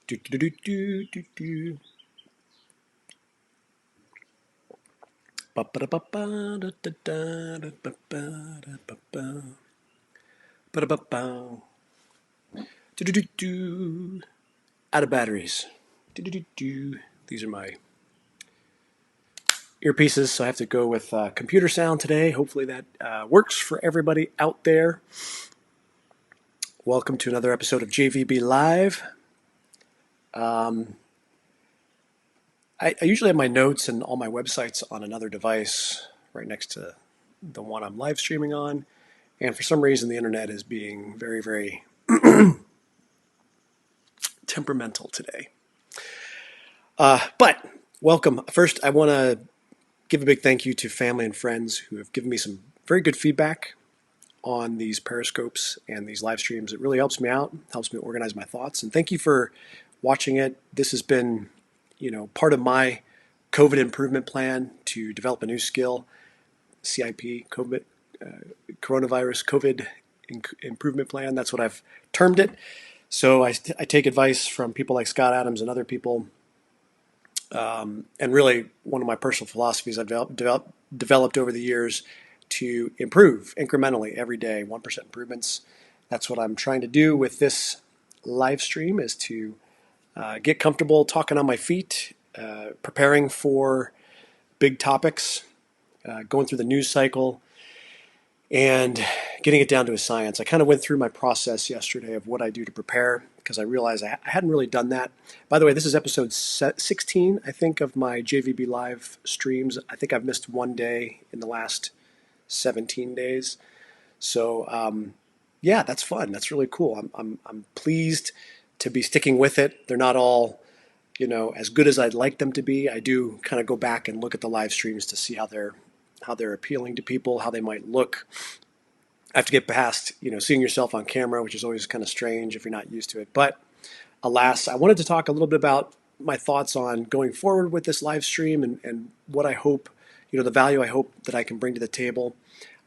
Do, do, do, do, do, do. Ba, ba, da, ba, ba, da, da, da, da, ba, ba, da, ba, ba. Ba, da, ba, ba. Do, do, do, do. Out of batteries. Do, do, do, do. These are my earpieces, so I have to go with computer sound today. Hopefully that works for everybody out there. Welcome to another episode of JVB Live. I usually have my notes and all my websites on another device right next to the one I'm live streaming on. And for some reason, the internet is being very, very temperamental today. But welcome. First, I want to give a big thank you to family and friends who have given me some very good feedback on these periscopes and these live streams. It really helps me out, helps me organize my thoughts. And thank you for watching it. This has been, part of my COVID improvement plan to develop a new skill, CIP, coronavirus COVID improvement plan. That's what I've termed it. So I take advice from people like Scott Adams and other people. And really, one of my personal philosophies I've developed over the years to improve incrementally every day, 1% improvements. That's what I'm trying to do with this live stream, is to get comfortable talking on my feet, preparing for big topics, going through the news cycle, and getting it down to a science. I kind of went through my process yesterday of what I do to prepare, because I realized I hadn't really done that. By the way, this is episode 16, I think, of my JVB live streams. I think I've missed one day in the last 17 days. So, yeah, that's fun. That's really cool. I'm pleased to be sticking with it. They're not all, as good as I'd like them to be. I do kind of go back and look at the live streams to see how they're appealing to people, how they might look. I have to get past, seeing yourself on camera, which is always kind of strange if you're not used to it. But alas, I wanted to talk a little bit about my thoughts on going forward with this live stream and what I hope, the value I hope that I can bring to the table.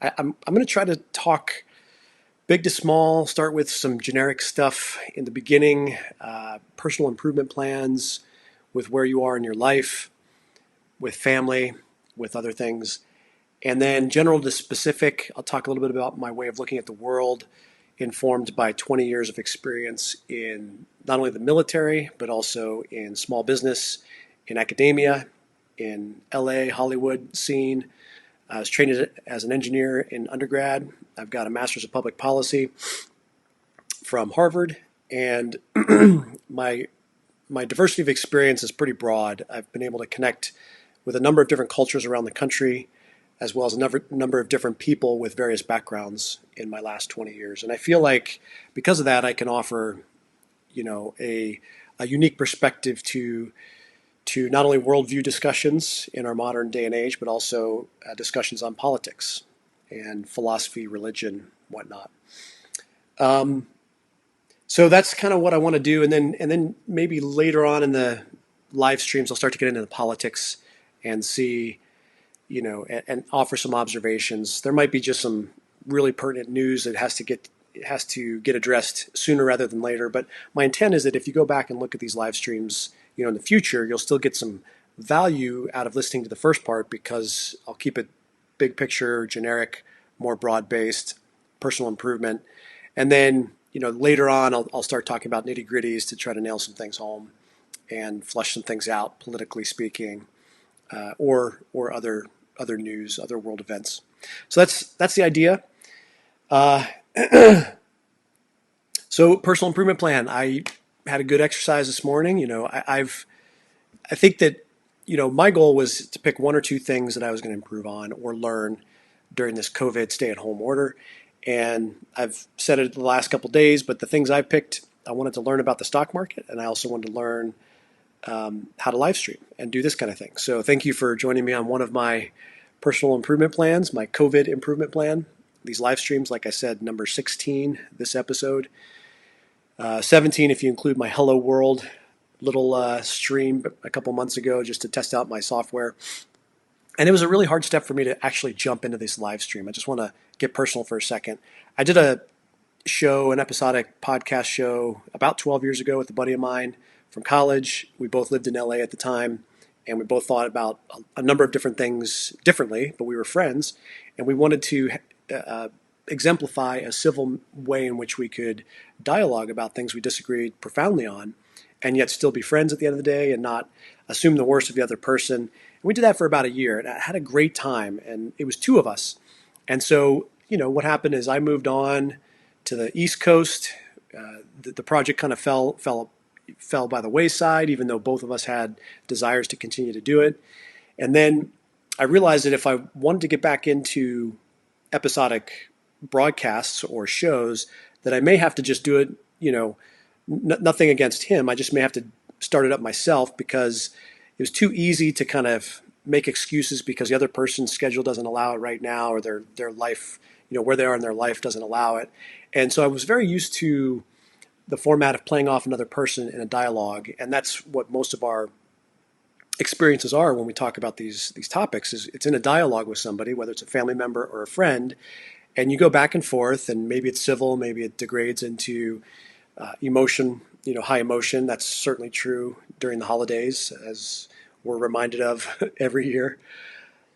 I'm going to try to talk big to small, start with some generic stuff in the beginning, personal improvement plans with where you are in your life, with family, with other things. And then general to specific, I'll talk a little bit about my way of looking at the world, informed by 20 years of experience in not only the military, but also in small business, in academia, in LA, Hollywood scene. I was trained as an engineer in undergrad. I've got a master's of public policy from Harvard, and my diversity of experience is pretty broad. I've been able to connect with a number of different cultures around the country, as well as a number of different people with various backgrounds in my last 20 years. And I feel like because of that, I can offer, a unique perspective to not only worldview discussions in our modern day and age, but also discussions on politics and philosophy, religion, whatnot. So that's kind of what I want to do. And then maybe later on in the live streams, I'll start to get into the politics and see, and offer some observations. There might be just some really pertinent news that has to get addressed sooner rather than later. But my intent is that if you go back and look at these live streams, in the future, you'll still get some value out of listening to the first part, because I'll keep it big picture, generic, more broad-based, personal improvement. And then, later on, I'll start talking about nitty-gritties to try to nail some things home and flush some things out, politically speaking, or other news, other world events. So that's the idea. So personal improvement plan. I had a good exercise this morning. I think that, my goal was to pick one or two things that I was going to improve on or learn during this COVID stay-at-home order. And I've said it the last couple of days, but the things I picked, I wanted to learn about the stock market, and I also wanted to learn how to live stream and do this kind of thing. So thank you for joining me on one of my personal improvement plans, my COVID improvement plan. These live streams, like I said, number 16 this episode. 17 if you include my Hello World little stream a couple months ago just to test out my software. And it was a really hard step for me to actually jump into this live stream. I just want to get personal for a second. I did a show, an episodic podcast show, about 12 years ago with a buddy of mine from college. We both lived in LA at the time, and we both thought about a number of different things differently, but we were friends, and we wanted to uh, exemplify a civil way in which we could dialogue about things we disagreed profoundly on, and yet still be friends at the end of the day and not assume the worst of the other person. And we did that for about a year, and I had a great time, and it was two of us. And so, what happened is I moved on to the East Coast. The project kind of fell by the wayside, even though both of us had desires to continue to do it. And then I realized that if I wanted to get back into episodic broadcasts or shows, that I may have to just do it, nothing against him. I just may have to start it up myself, because it was too easy to kind of make excuses because the other person's schedule doesn't allow it right now, or their life, where they are in their life doesn't allow it. And so I was very used to the format of playing off another person in a dialogue, and that's what most of our experiences are when we talk about these topics. Is it's in a dialogue with somebody, whether it's a family member or a friend, and you go back and forth, and maybe it's civil, maybe it degrades into emotion, high emotion. That's certainly true during the holidays, as we're reminded of every year.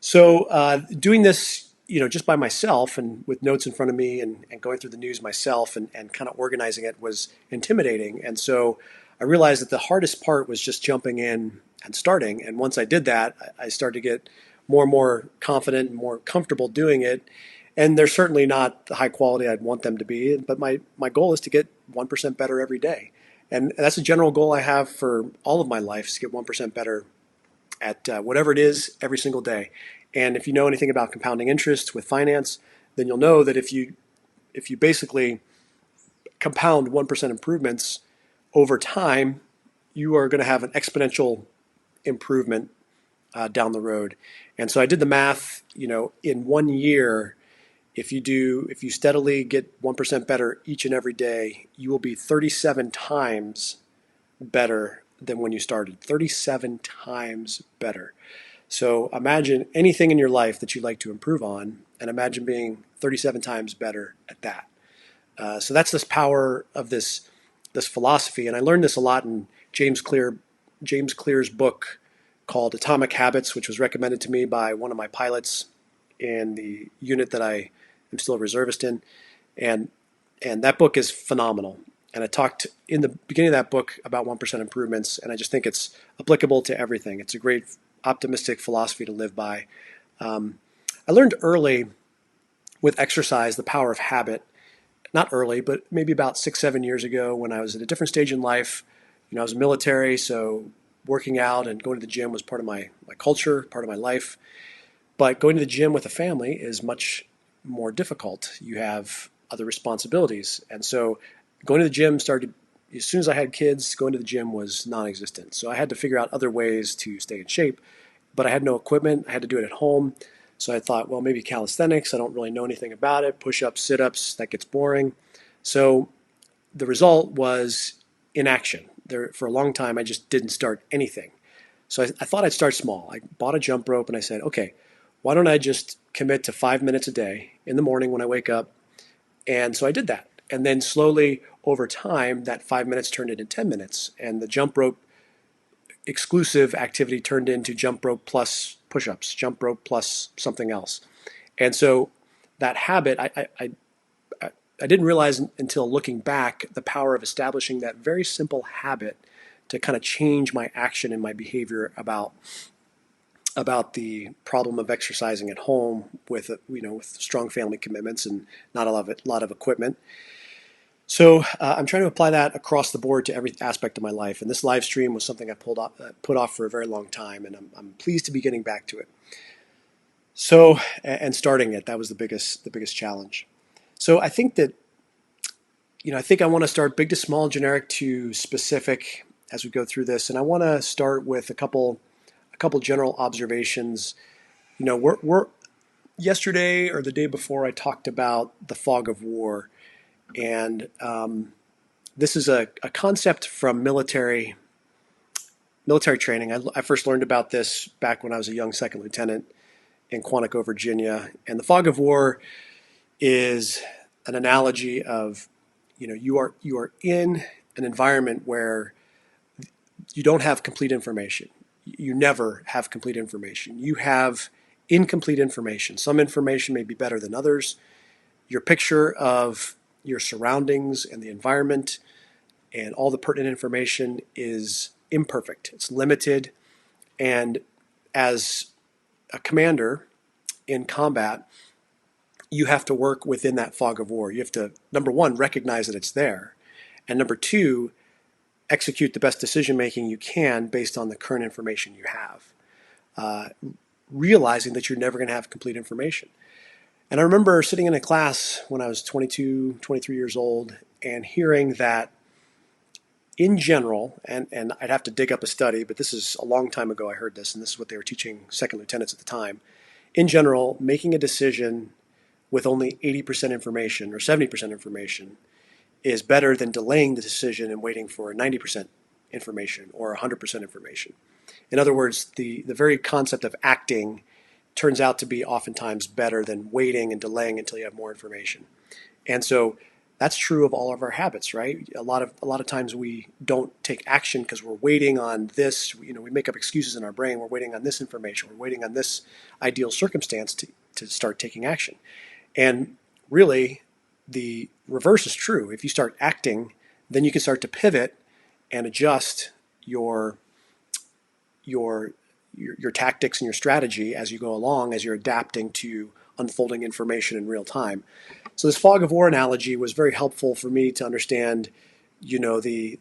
So doing this, just by myself and with notes in front of me, and going through the news myself, and kind of organizing it, was intimidating. And so I realized that the hardest part was just jumping in and starting. And once I did that, I started to get more and more confident and more comfortable doing it. And they're certainly not the high quality I'd want them to be, but my goal is to get 1% better every day. And that's a general goal I have for all of my life, is to get 1% better at whatever it is every single day. And if you know anything about compounding interest with finance, then you'll know that if you basically compound 1% improvements over time, you are going to have an exponential improvement down the road. And so I did the math. In 1 year, if you steadily get 1% better each and every day, you will be 37 times better than when you started. 37 times better. So imagine anything in your life that you'd like to improve on, and imagine being 37 times better at that. So that's this power of this philosophy, and I learned this a lot in James Clear's book called Atomic Habits, which was recommended to me by one of my pilots in the unit that I am still a reservist in, and that book is phenomenal. And I talked in the beginning of that book about 1% improvements, and I just think it's applicable to everything. It's a great optimistic philosophy to live by. I learned early with exercise the power of habit. Not early, but maybe about 6-7 years ago, when I was at a different stage in life. I was military, so working out and going to the gym was part of my culture, part of my life. But going to the gym with a family is much more difficult. You have other responsibilities. And so going to the gym started, as soon as I had kids, going to the gym was non-existent. So I had to figure out other ways to stay in shape, but I had no equipment. I had to do it at home. So I thought, well, maybe calisthenics. I don't really know anything about it. Push-ups, sit-ups, that gets boring. So the result was inaction. For a long time, I just didn't start anything. So I thought I'd start small. I bought a jump rope, and I said, okay, why don't I just commit to 5 minutes a day in the morning when I wake up? And so I did that. And then slowly over time, that 5 minutes turned into 10 minutes. And the jump rope exclusive activity turned into jump rope plus push-ups, jump rope plus something else. And so that habit, I didn't realize until looking back the power of establishing that very simple habit to kind of change my action and my behavior about the problem of exercising at home with with strong family commitments and not a lot of equipment. So I'm trying to apply that across the board to every aspect of my life. And this live stream was something I put off for a very long time, and I'm pleased to be getting back to it. So and starting it, that was the biggest challenge. So I think that I want to start big to small, generic to specific as we go through this, and I want to start with a couple general observations. We're yesterday or the day before, I talked about the fog of war. And this is a concept from military training. I first learned about this back when I was a young second lieutenant in Quantico, Virginia. And the fog of war is an analogy of You are in an environment where you don't have complete information. You never have complete information. You have incomplete information. Some information may be better than others. Your picture of your surroundings and the environment and all the pertinent information is imperfect. It's limited. And as a commander in combat, you have to work within that fog of war. You have to, number one, recognize that it's there. And number two, execute the best decision making you can based on the current information you have, realizing that you're never going to have complete information. And I remember sitting in a class when I was 22, 23 years old and hearing that in general, and I'd have to dig up a study, but this is a long time ago I heard this, and this is what they were teaching second lieutenants at the time. In general, making a decision with only 80% information or 70% information is better than delaying the decision and waiting for 90% information or 100% information. In other words, the very concept of acting turns out to be oftentimes better than waiting and delaying until you have more information. And so that's true of all of our habits, right? A lot of times we don't take action because we're waiting on this. We make up excuses in our brain. We're waiting on this information. We're waiting on this ideal circumstance to start taking action. And really, the reverse is true. If you start acting, then you can start to pivot and adjust your tactics and your strategy as you go along, as you're adapting to unfolding information in real time. So this fog of war analogy was very helpful for me to understand, the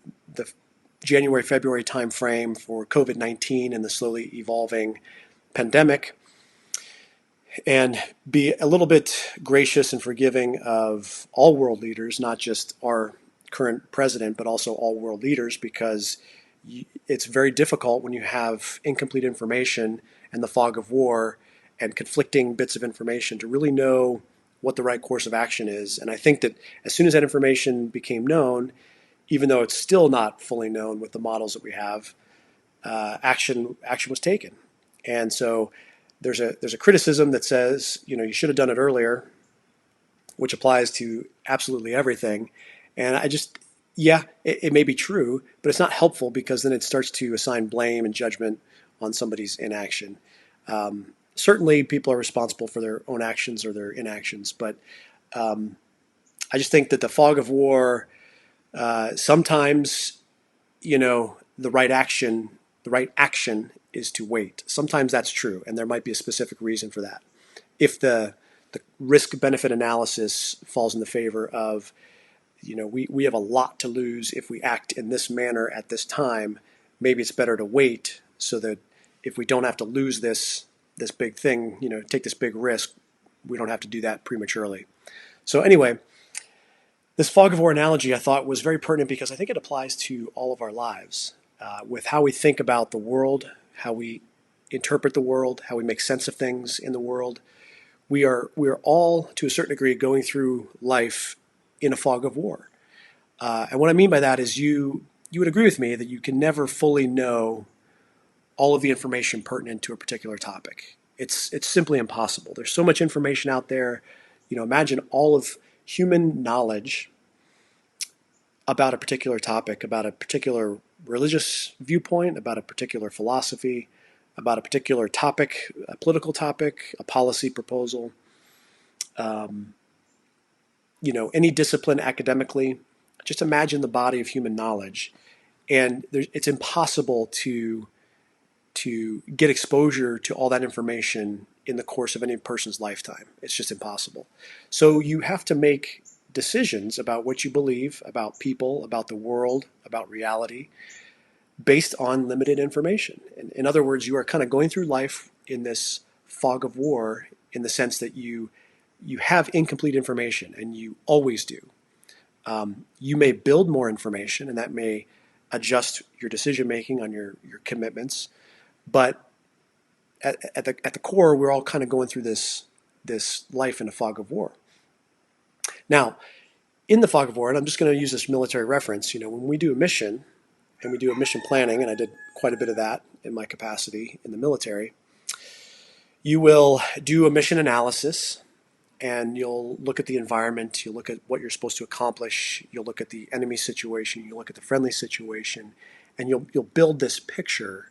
January, February timeframe for COVID-19 and the slowly evolving pandemic, and be a little bit gracious and forgiving of all world leaders, not just our current president, but also all world leaders, because it's very difficult when you have incomplete information and the fog of war and conflicting bits of information to really know what the right course of action is. And I think that as soon as that information became known, even though it's still not fully known with the models that we have, action was taken. And so there's a criticism that says, you should have done it earlier, which applies to absolutely everything. And it may be true, but it's not helpful because then it starts to assign blame and judgment on somebody's inaction. Certainly, people are responsible for their own actions or their inactions, but I just think that the fog of war, sometimes, the right action is to wait. Sometimes that's true, and there might be a specific reason for that. If the risk-benefit analysis falls in the favor of, we have a lot to lose if we act in this manner at this time, maybe it's better to wait so that if we don't have to lose this big thing, take this big risk, we don't have to do that prematurely. So anyway, this fog of war analogy I thought was very pertinent because I think it applies to all of our lives, with how we think about the world, how we interpret the world, how we make sense of things in the world. We are all, to a certain degree, going through life in a fog of war. And what I mean by that is you would agree with me that you can never fully know all of the information pertinent to a particular topic. It's simply impossible. There's so much information out there. Imagine all of human knowledge about a particular topic, about a particular religious viewpoint, about a particular philosophy, about a particular topic, a political topic, a policy proposal, any discipline academically. Just imagine the body of human knowledge, and it's impossible to get exposure to all that information in the course of any person's lifetime. It's just impossible. So you have to make decisions about what you believe, about people, about the world, about reality, based on limited information. In other words, you are kind of going through life in this fog of war in the sense that you have incomplete information, and you always do. You may build more information, and that may adjust your decision making on your commitments. But at the core, we're all kind of going through this life in a fog of war. Now, in the fog of war, and I'm just going to use this military reference, when we do a mission, and we do a mission planning, and I did quite a bit of that in my capacity in the military, you will do a mission analysis, and you'll look at the environment, you'll look at what you're supposed to accomplish, you'll look at the enemy situation, you'll look at the friendly situation, and you'll build this picture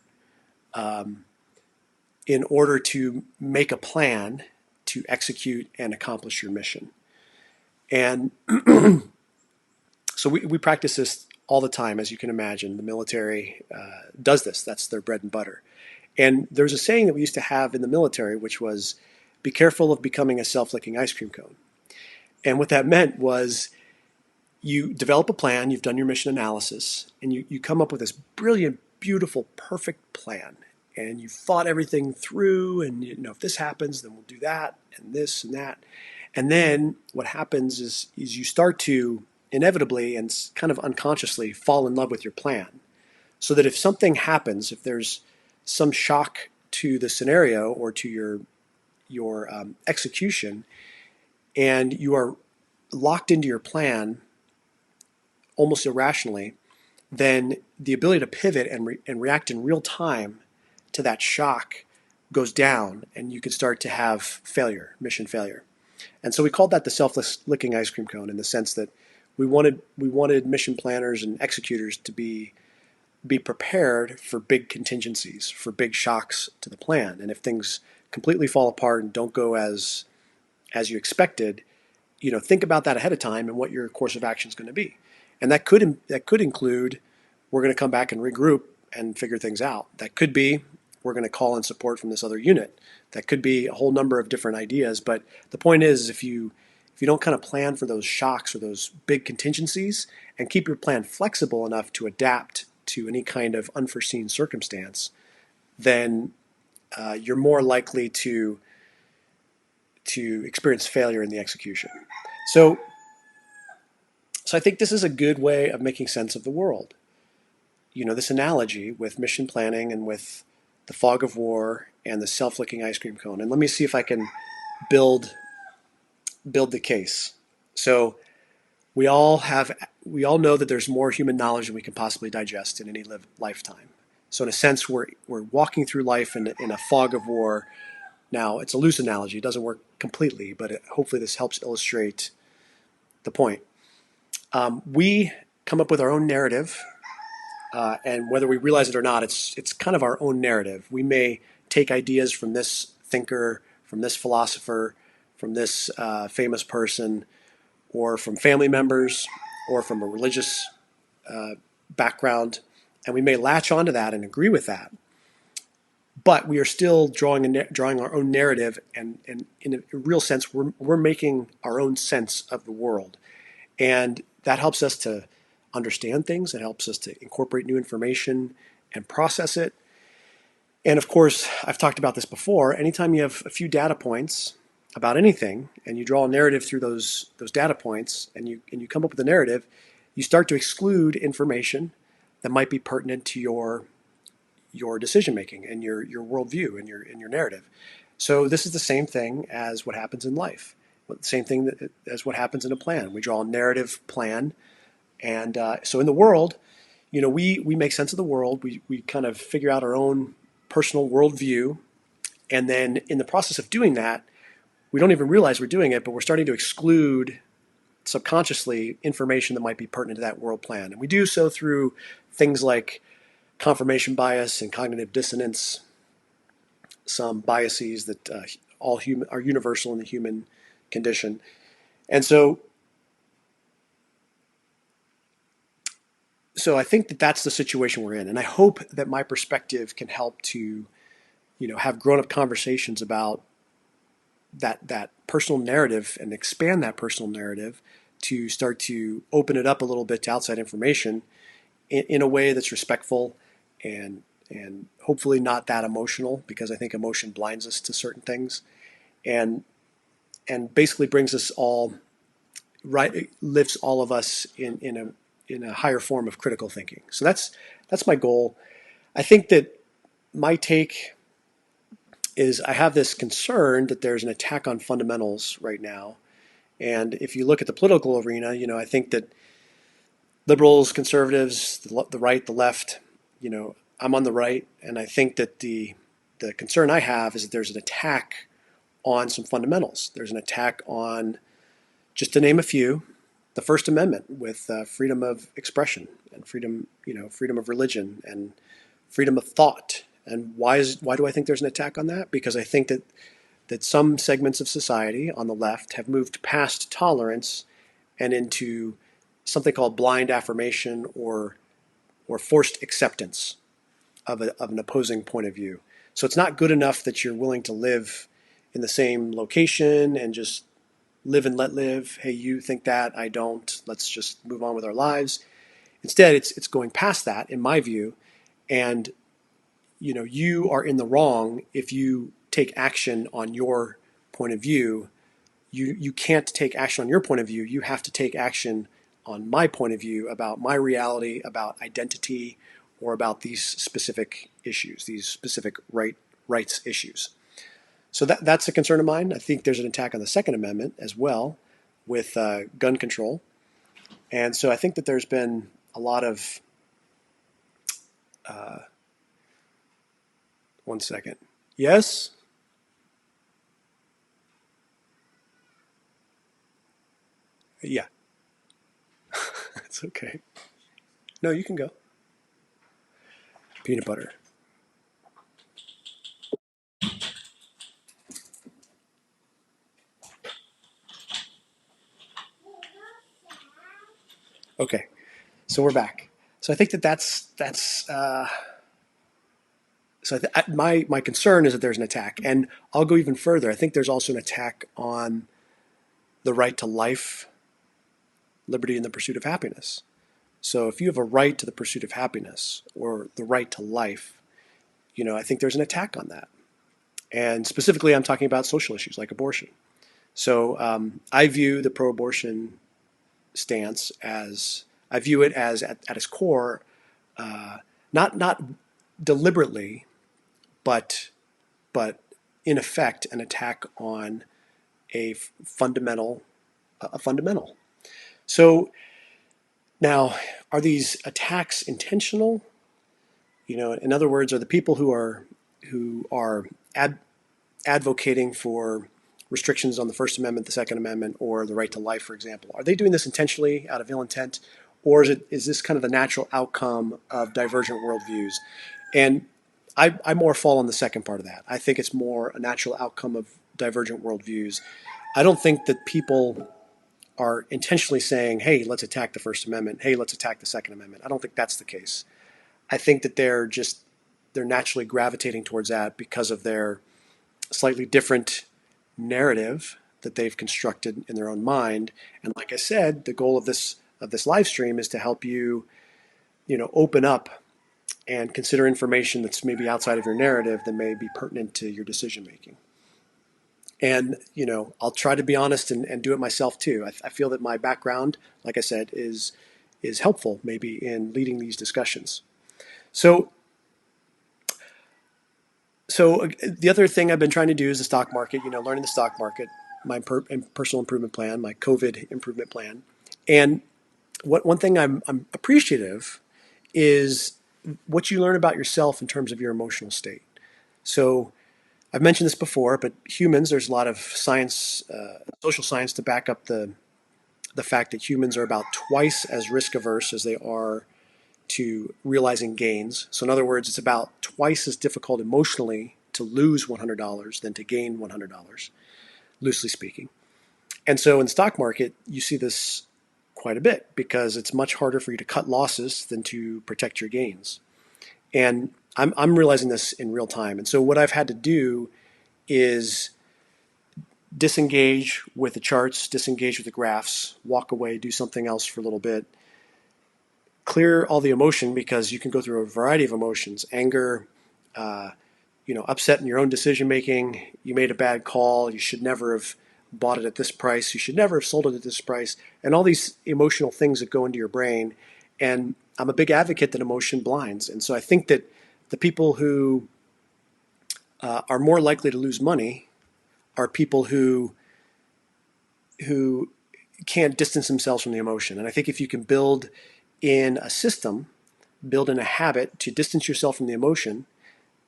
in order to make a plan to execute and accomplish your mission. And so we practice this all the time, as you can imagine. The military does this. That's their bread and butter. And there's a saying that we used to have in the military, which was, be careful of becoming a self-licking ice cream cone. And what that meant was you develop a plan, you've done your mission analysis, and you come up with this brilliant, beautiful, perfect plan. And you've thought everything through, and if this happens, then we'll do that, and this and that. And then what happens is you start to inevitably and kind of unconsciously fall in love with your plan. So that if something happens, if there's some shock to the scenario or to your execution, and you are locked into your plan almost irrationally, then the ability to pivot and react in real time to that shock goes down, and you can start to have failure, mission failure. And so we called that the self-licking ice cream cone, in the sense that we wanted mission planners and executors to be prepared for big contingencies, for big shocks to the plan. And if things completely fall apart and don't go as you expected, think about that ahead of time and what your course of action is going to be. And that could include, we're going to come back and regroup and figure things out. That could be, we're going to call in support from this other unit. That could be a whole number of different ideas. But the point is, if you don't kind of plan for those shocks or those big contingencies and keep your plan flexible enough to adapt to any kind of unforeseen circumstance, then you're more likely to experience failure in the execution. So I think this is a good way of making sense of the world. This analogy with mission planning and with the fog of war and the self-licking ice cream cone. And let me see if I can build the case. So we all know that there's more human knowledge than we can possibly digest in any lifetime. So in a sense, we're walking through life in a fog of war. Now, it's a loose analogy. It doesn't work completely, but hopefully this helps illustrate the point. We come up with our own narrative, and whether we realize it or not, it's kind of our own narrative. We may take ideas from this thinker, from this philosopher, from this famous person, or from family members, or from a religious background, and we may latch onto that and agree with that. But we are still drawing our own narrative, and in a real sense, we're making our own sense of the world. And that helps us to understand things. It helps us to incorporate new information and process it. And of course, I've talked about this before. Anytime you have a few data points about anything, and you draw a narrative through those data points, and you come up with a narrative, you start to exclude information that might be pertinent to your decision making and your worldview and your narrative. So this is the same thing as what happens in life. The same thing as what happens in a plan. We draw a narrative plan, and so in the world, we make sense of the world. We kind of figure out our own personal worldview, and then in the process of doing that, we don't even realize we're doing it, but we're starting to exclude subconsciously information that might be pertinent to that world plan. And we do so through things like confirmation bias and cognitive dissonance, some biases that are universal in the human condition. And so I think that that's the situation we're in. And I hope that my perspective can help to, have grown-up conversations about that personal narrative and expand that personal narrative to start to open it up a little bit to outside information in a way that's respectful and hopefully not that emotional, because I think emotion blinds us to certain things, and basically brings us all right, it lifts all of us in a higher form of critical thinking. So that's my goal. I think that my take is I have this concern that there's an attack on fundamentals right now. And if you look at the political arena, I think that liberals, conservatives, the right, the left, I'm on the right, and I think that the concern I have is that there's an attack on some fundamentals. There's an attack on, just to name a few, the First Amendment with freedom of expression and freedom of religion and freedom of thought. And why do I think there's an attack on that? Because I think that some segments of society on the left have moved past tolerance and into something called blind affirmation or forced acceptance of an opposing point of view. So it's not good enough that you're willing to live in the same location and just live and let live. Hey, you think that, I don't. Let's just move on with our lives. Instead, it's going past that, in my view, and you are in the wrong if you take action on your point of view. You can't take action on your point of view. You have to take action on my point of view about my reality, about identity, or about these specific issues, these specific rights issues. So that's a concern of mine. I think there's an attack on the Second Amendment as well with gun control. And so I think that there's been a lot of, one second. Yes? Yeah. It's okay. No, you can go. Peanut butter. Okay. So we're back. So I think my concern is that there's an attack, and I'll go even further. I think there's also an attack on the right to life, liberty, and the pursuit of happiness. So if you have a right to the pursuit of happiness or the right to life, I think there's an attack on that. And specifically, I'm talking about social issues like abortion. So I view the pro-abortion stance as I view it as at its core, not deliberately, but in effect, an attack on a fundamental. So now, are these attacks intentional? In other words, are the people who are advocating for restrictions on the First Amendment, the Second Amendment, or the right to life, for example, are they doing this intentionally out of ill intent, or is this kind of the natural outcome of divergent worldviews? And I more fall on the second part of that. I think it's more a natural outcome of divergent worldviews. I don't think that people are intentionally saying, hey, let's attack the First Amendment. Hey, let's attack the Second Amendment. I don't think that's the case. I think that they're naturally gravitating towards that because of their slightly different narrative that they've constructed in their own mind. And like I said, the goal of this live stream is to help you, open up and consider information that's maybe outside of your narrative that may be pertinent to your decision making. And, I'll try to be honest and do it myself too. I feel that my background, like I said, is helpful maybe in leading these discussions. So the other thing I've been trying to do is the stock market, learning the stock market, my personal improvement plan, my COVID improvement plan. And one thing I'm appreciative is what you learn about yourself in terms of your emotional state. So I've mentioned this before, but humans, there's a lot of science, social science to back up the fact that humans are about twice as risk averse as they are to realizing gains. So in other words, it's about twice as difficult emotionally to lose $100 than to gain $100, loosely speaking. And so in the stock market, you see this quite a bit because it's much harder for you to cut losses than to protect your gains. And I'm realizing this in real time. And so what I've had to do is disengage with the charts, disengage with the graphs, walk away, do something else for a little bit, clear all the emotion, because you can go through a variety of emotions: anger, upset in your own decision making. You made a bad call. You should never have bought it at this price. You should never have sold it at this price. And all these emotional things that go into your brain. And I'm a big advocate that emotion blinds. And so I think that the people who are more likely to lose money are people who can't distance themselves from the emotion. And I think if you can build in a system, build in a habit to distance yourself from the emotion,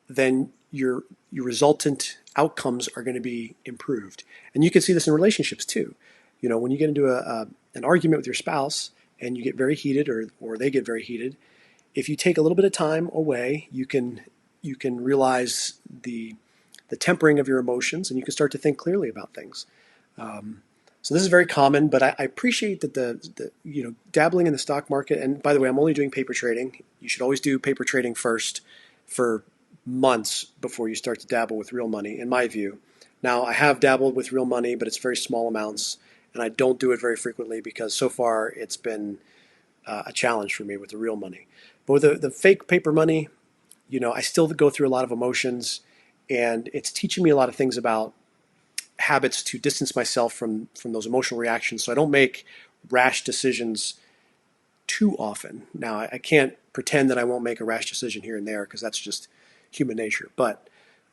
then your resultant outcomes are going to be improved. And you can see this in relationships too. When you get into an argument with your spouse and you get very heated, or they get very heated, if you take a little bit of time away, you can realize the tempering of your emotions, and you can start to think clearly about things. So this is very common, but I appreciate that the dabbling in the stock market. And by the way, I'm only doing paper trading. You should always do paper trading first for months before you start to dabble with real money, in my view. Now, I have dabbled with real money, but it's very small amounts, and I don't do it very frequently because so far it's been a challenge for me with the real money. But with the fake paper money, I still go through a lot of emotions, and it's teaching me a lot of things about habits to distance myself from those emotional reactions, so I don't make rash decisions too often. Now, I can't pretend that I won't make a rash decision here and there because that's just human nature. But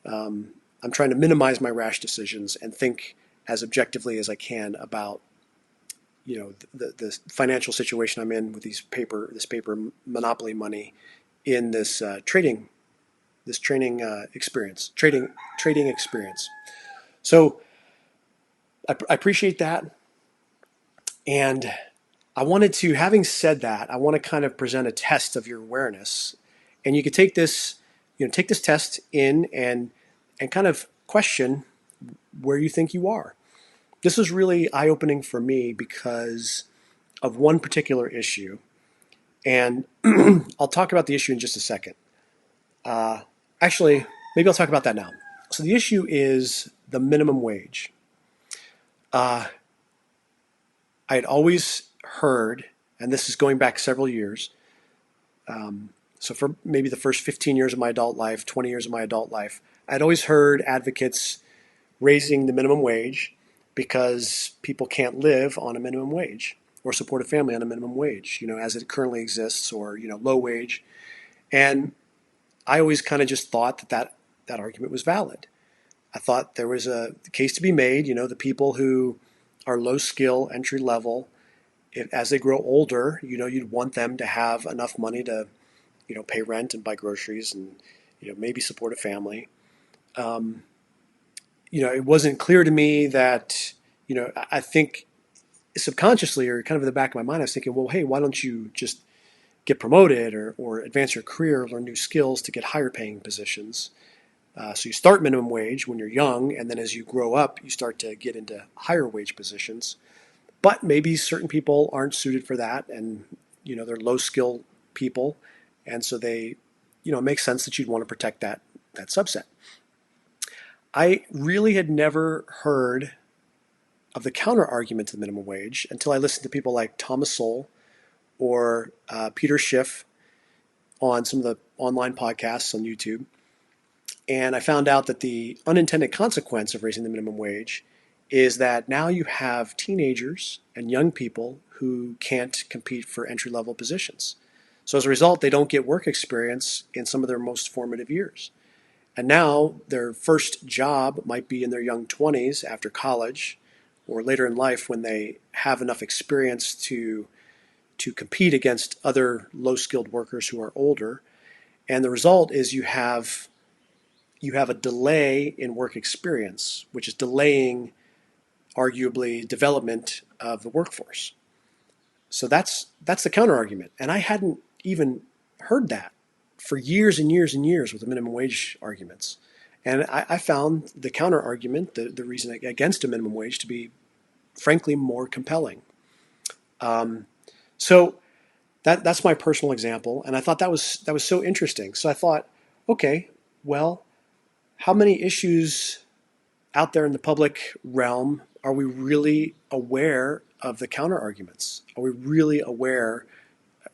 I'm trying to minimize my rash decisions and think as objectively as I can about the financial situation I'm in with this paper monopoly money in this trading experience. So I appreciate that, and I wanted to, having said that, I want to kind of present a test of your awareness, and you could take this test in and kind of question where you think you are. This was really eye-opening for me because of one particular issue, and I'll talk about the issue in just a second. Actually, maybe I'll talk about that now. So the issue is the minimum wage. I had always heard, and this is going back several years, so for maybe the first 15 years of my adult life, 20 years of my adult life, I'd always heard advocates raising the minimum wage because people can't live on a minimum wage or support a family on a minimum wage, as it currently exists, or, low wage. And I always kind of just thought that argument was valid. I thought there was a case to be made, the people who are low skill, entry level, as they grow older, you'd want them to have enough money to, pay rent and buy groceries and, maybe support a family. It wasn't clear to me that, I think subconsciously, or kind of in the back of my mind, I was thinking, well, hey, why don't you just get promoted or advance your career, learn new skills to get higher paying positions? So you start minimum wage when you're young, and then as you grow up, you start to get into higher wage positions. But maybe certain people aren't suited for that, and they're low skill people, and so they, it makes sense that you'd want to protect that subset. I really had never heard of the counter argument to the minimum wage until I listened to people like Thomas Sowell or Peter Schiff on some of the online podcasts on YouTube. And I found out that the unintended consequence of raising the minimum wage is that now you have teenagers and young people who can't compete for entry-level positions. So as a result, they don't get work experience in some of their most formative years. And now their first job might be in their young 20s after college, or later in life when they have enough experience to compete against other low-skilled workers who are older. And the result is you have a delay in work experience, which is delaying, arguably, development of the workforce. So that's the counter argument. And I hadn't even heard that for years and years and years with the minimum wage arguments. And I found the counter argument, the reason against a minimum wage, to be frankly more compelling. So that's my personal example, and I thought that was so interesting. So I thought, okay, well, how many issues out there in the public realm are we really aware of the counter arguments? Are we really aware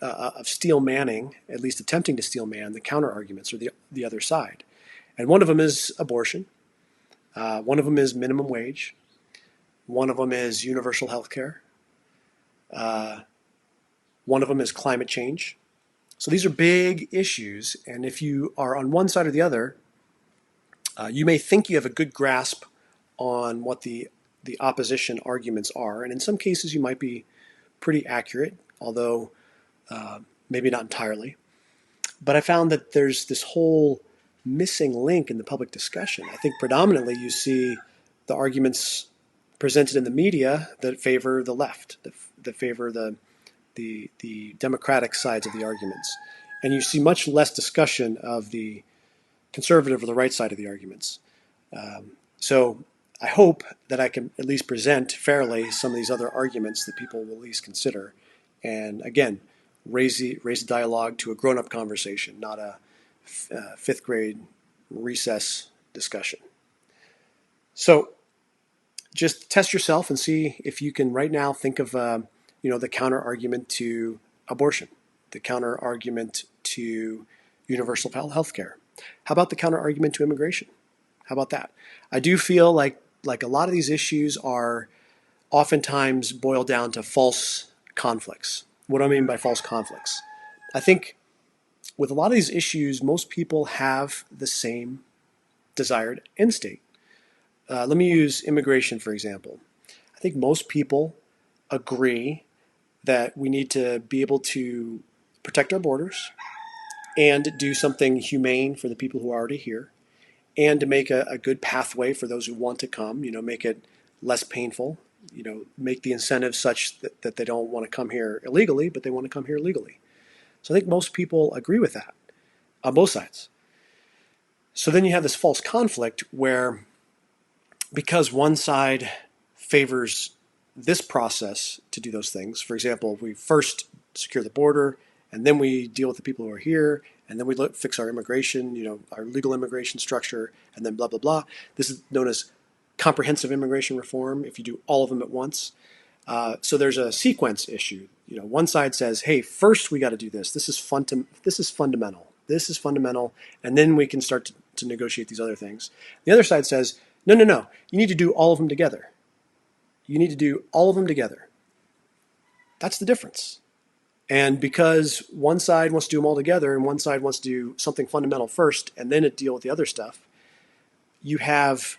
of steel manning, at least attempting to steel man the counter arguments or the other side? And one of them is abortion. One of them is minimum wage. One of them is universal health care. One of them is climate change. So these are big issues, and if you are on one side or the other, you may think you have a good grasp on what the opposition arguments are, and in some cases you might be pretty accurate, although maybe not entirely. But I found that there's this whole missing link in the public discussion. I think predominantly you see the arguments presented in the media that favor the left, that favor the democratic sides of the arguments. And you see much less discussion of the conservative or the right side of the arguments. So I hope that I can at least present fairly some of these other arguments that people will at least consider. And again, raise the dialogue to a grown-up conversation, not a fifth grade recess discussion. So just test yourself and see if you can right now think of the counter argument to abortion, the counter argument to universal health care. How about the counter argument to immigration? How about that? I do feel like a lot of these issues are oftentimes boiled down to false conflicts. What do I mean by false conflicts? I think with a lot of these issues, most people have the same desired end state. Let me use immigration, for example. I think most people agree that we need to be able to protect our borders and do something humane for the people who are already here, and to make a good pathway for those who want to come, make it less painful, make the incentive such that they don't want to come here illegally, but they want to come here legally. So I think most people agree with that on both sides. So then you have this false conflict where, because one side favors this process to do those things, for example, we first secure the border, and then we deal with the people who are here, and then we fix our immigration, our legal immigration structure, and then blah, blah, blah. This is known as comprehensive immigration reform, if you do all of them at once. So there's a sequence issue. One side says, hey, first we got to do this. This is fundamental. This is fundamental, and then we can start to negotiate these other things. The other side says, no. You need to do all of them together. You need to do all of them together. That's the difference. And because one side wants to do them all together and one side wants to do something fundamental first and then deal with the other stuff, you have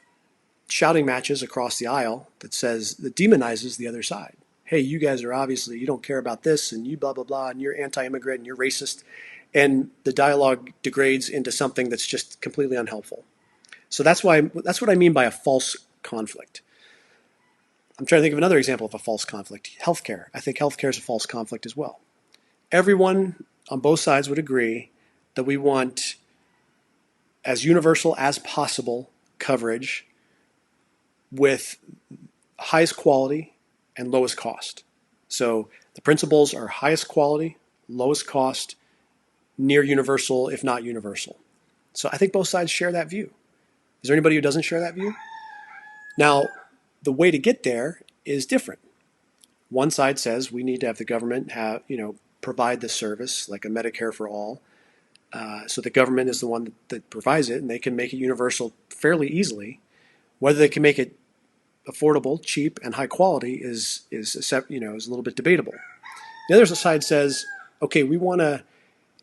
shouting matches across the aisle that demonizes the other side. Hey, you guys are obviously, you don't care about this, and you blah, blah, blah, and you're anti-immigrant and you're racist. And the dialogue degrades into something that's just completely unhelpful. So that's what I mean by a false conflict. I'm trying to think of another example of a false conflict. Healthcare. I think healthcare is a false conflict as well. Everyone on both sides would agree that we want as universal as possible coverage with highest quality and lowest cost. So the principles are highest quality, lowest cost, near universal, if not universal. So I think both sides share that view. Is there anybody who doesn't share that view? Now, the way to get there is different. One side says we need to have the government provide the service, like a Medicare for all. So the government is the one that provides it, and they can make it universal fairly easily. Whether they can make it affordable, cheap, and high quality is a little bit debatable. The other side says, okay, we want to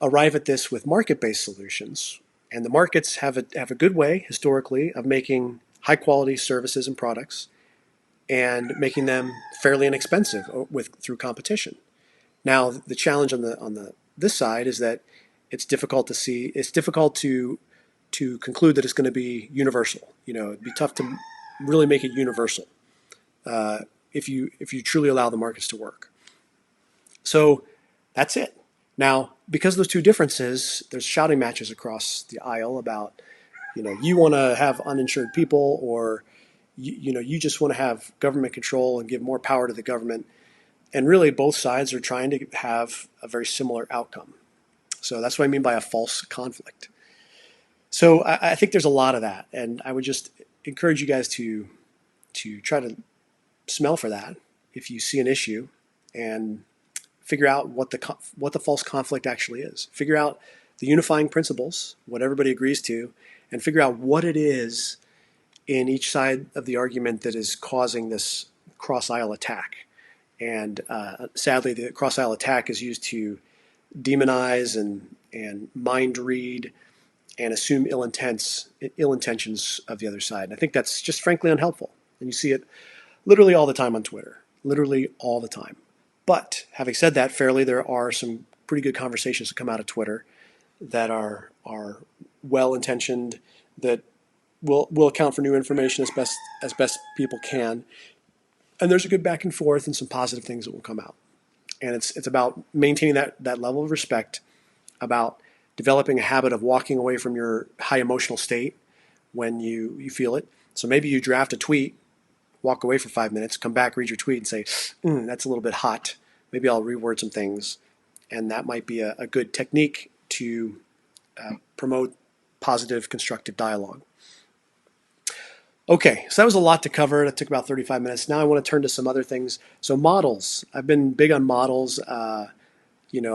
arrive at this with market-based solutions, and the markets have a good way historically of making high quality services and products and making them fairly inexpensive through competition. Now, the challenge on this side is that it's difficult to conclude that it's going to be universal. It'd be tough to really make it universal if you truly allow the markets to work. So that's it. Now, because of those two differences, there's shouting matches across the aisle about, you want to have uninsured people, or you just want to have government control and give more power to the government. And really, both sides are trying to have a very similar outcome. So that's what I mean by a false conflict. So I think there's a lot of that, and I would just encourage you guys to try to smell for that if you see an issue, and figure out what the false conflict actually is. Figure out the unifying principles, what everybody agrees to, and figure out what it is in each side of the argument that is causing this cross-aisle attack. And sadly, the cross-aisle attack is used to demonize and mind read and assume ill intentions of the other side. And I think that's just frankly unhelpful. And you see it literally all the time on Twitter, literally all the time. But having said that, fairly, there are some pretty good conversations that come out of Twitter that are well-intentioned, that will account for new information as best people can. And there's a good back and forth and some positive things that will come out. And it's about maintaining that level of respect, about developing a habit of walking away from your high emotional state when you feel it. So maybe you draft a tweet, walk away for 5 minutes, come back, read your tweet, and say, that's a little bit hot. Maybe I'll reword some things. And that might be a good technique to promote positive, constructive dialogue. Okay, so that was a lot to cover. It took about 35 minutes. Now I want to turn to some other things. So models. I've been big on models. I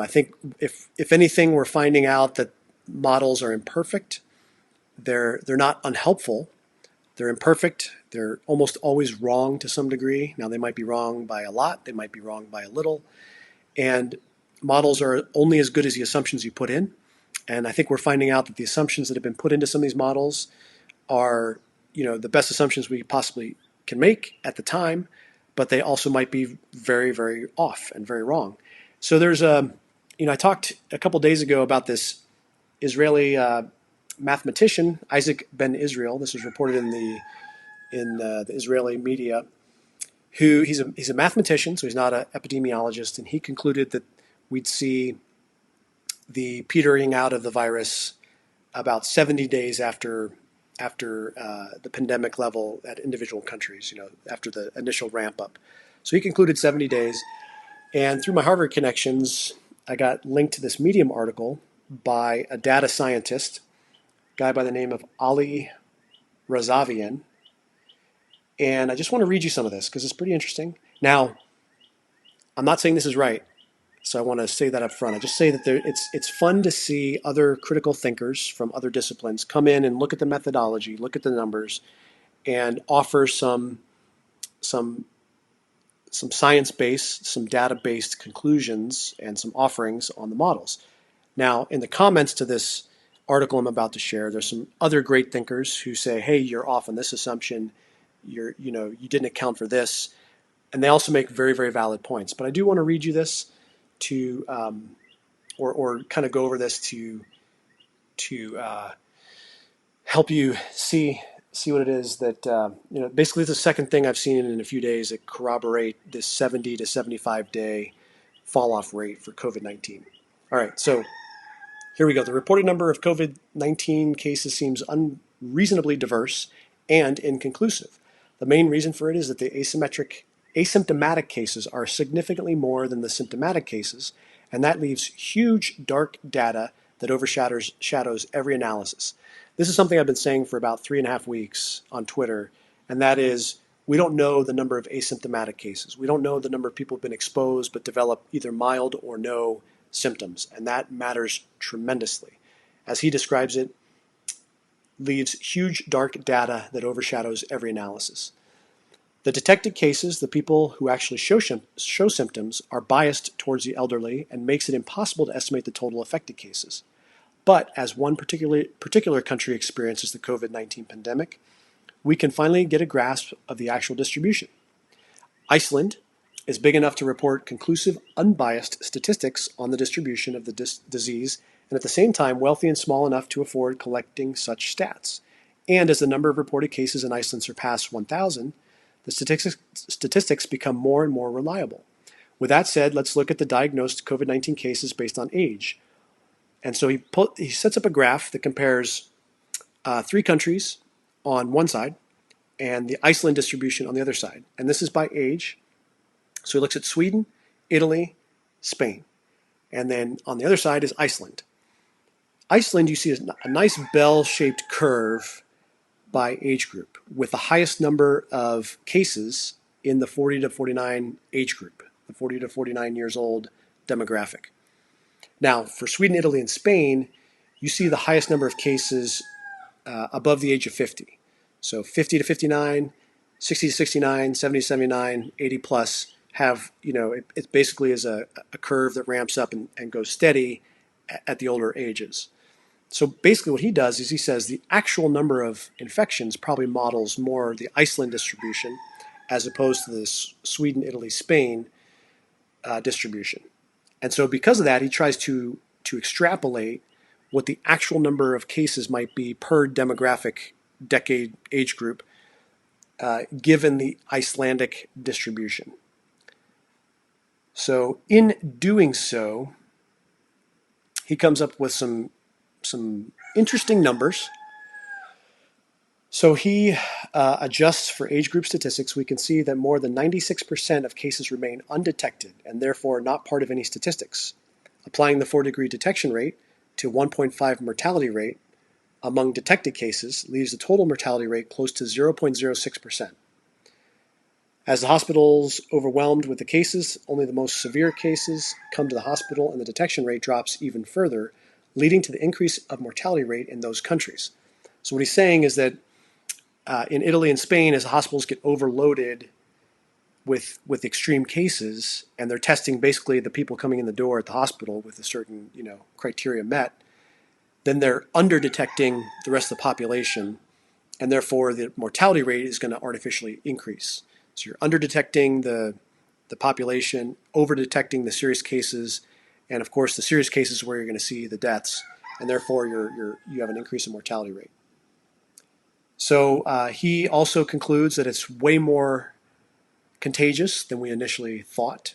think if anything, we're finding out that models are imperfect. They're not unhelpful. They're imperfect. They're almost always wrong to some degree. Now they might be wrong by a lot. They might be wrong by a little. And models are only as good as the assumptions you put in. And I think we're finding out that the assumptions that have been put into some of these models are, the best assumptions we possibly can make at the time, but they also might be very, very off and very wrong. So there's I talked a couple days ago about this Israeli mathematician, Isaac Ben Israel. This was reported in the Israeli media. Who he's a mathematician, so he's not an epidemiologist, and he concluded that we'd see the petering out of the virus about 70 days after the pandemic level at individual countries, after the initial ramp up. So he concluded 70 days. And through my Harvard connections, I got linked to this Medium article by a data scientist, a guy by the name of Ali Razavian. And I just want to read you some of this because it's pretty interesting. Now, I'm not saying this is right, so I want to say that up front. I just say that it's fun to see other critical thinkers from other disciplines come in and look at the methodology, look at the numbers, and offer some science-based, some data-based conclusions and some offerings on the models. Now, in the comments to this article I'm about to share, there's some other great thinkers who say, "Hey, you're off on this assumption. You didn't account for this," and they also make very, very valid points. But I do want to read you this to, or kind of go over this to help you see what it is that basically it's the second thing I've seen in a few days that corroborate this 70 to 75 day fall off rate for COVID-19. All right, so here we go. The reported number of COVID-19 cases seems unreasonably diverse and inconclusive. The main reason for it is that the asymptomatic cases are significantly more than the symptomatic cases, and that leaves huge dark data that overshadows every analysis. This is something I've been saying for about 3.5 weeks on Twitter, and that is we don't know the number of asymptomatic cases. We don't know the number of people who have been exposed but develop either mild or no symptoms, and that matters tremendously. As he describes it, leaves huge dark data that overshadows every analysis. The detected cases, the people who actually show symptoms, are biased towards the elderly and makes it impossible to estimate the total affected cases. But as one particular country experiences the COVID-19 pandemic, we can finally get a grasp of the actual distribution. Iceland is big enough to report conclusive, unbiased statistics on the distribution of the disease, and at the same time wealthy and small enough to afford collecting such stats. And as the number of reported cases in Iceland surpass 1,000, the statistics become more and more reliable. With that said, let's look at the diagnosed COVID-19 cases based on age. And so he sets up a graph that compares 3 countries on one side and the Iceland distribution on the other side. And this is by age. So he looks at Sweden, Italy, Spain. And then on the other side is Iceland. Iceland, you see a nice bell-shaped curve by age group, with the highest number of cases in the 40 to 49 age group, the 40 to 49 years old demographic. Now, for Sweden, Italy, and Spain, you see the highest number of cases above the age of 50. So 50 to 59, 60 to 69, 70 to 79, 80 plus have, it basically is a curve that ramps up and goes steady at the older ages. So basically what he does is he says the actual number of infections probably models more the Iceland distribution as opposed to the Sweden, Italy, Spain distribution. And so because of that, he tries to extrapolate what the actual number of cases might be per demographic decade age group, given the Icelandic distribution. So in doing so, he comes up with some interesting numbers. So he adjusts for age group statistics. We can see that more than 96% of cases remain undetected and therefore not part of any statistics. Applying the 4-degree detection rate to 1.5 mortality rate among detected cases leaves the total mortality rate close to 0.06%. As the hospital's overwhelmed with the cases, only the most severe cases come to the hospital and the detection rate drops even further, leading to the increase of mortality rate in those countries. So what he's saying is that in Italy and Spain, as hospitals get overloaded with extreme cases, and they're testing basically the people coming in the door at the hospital with a certain criteria met, then they're under detecting the rest of the population, and therefore the mortality rate is going to artificially increase. So you're under detecting the population, over detecting the serious cases, and of course the serious cases where you're going to see the deaths, and therefore you have an increase in mortality rate. So he also concludes that it's way more contagious than we initially thought,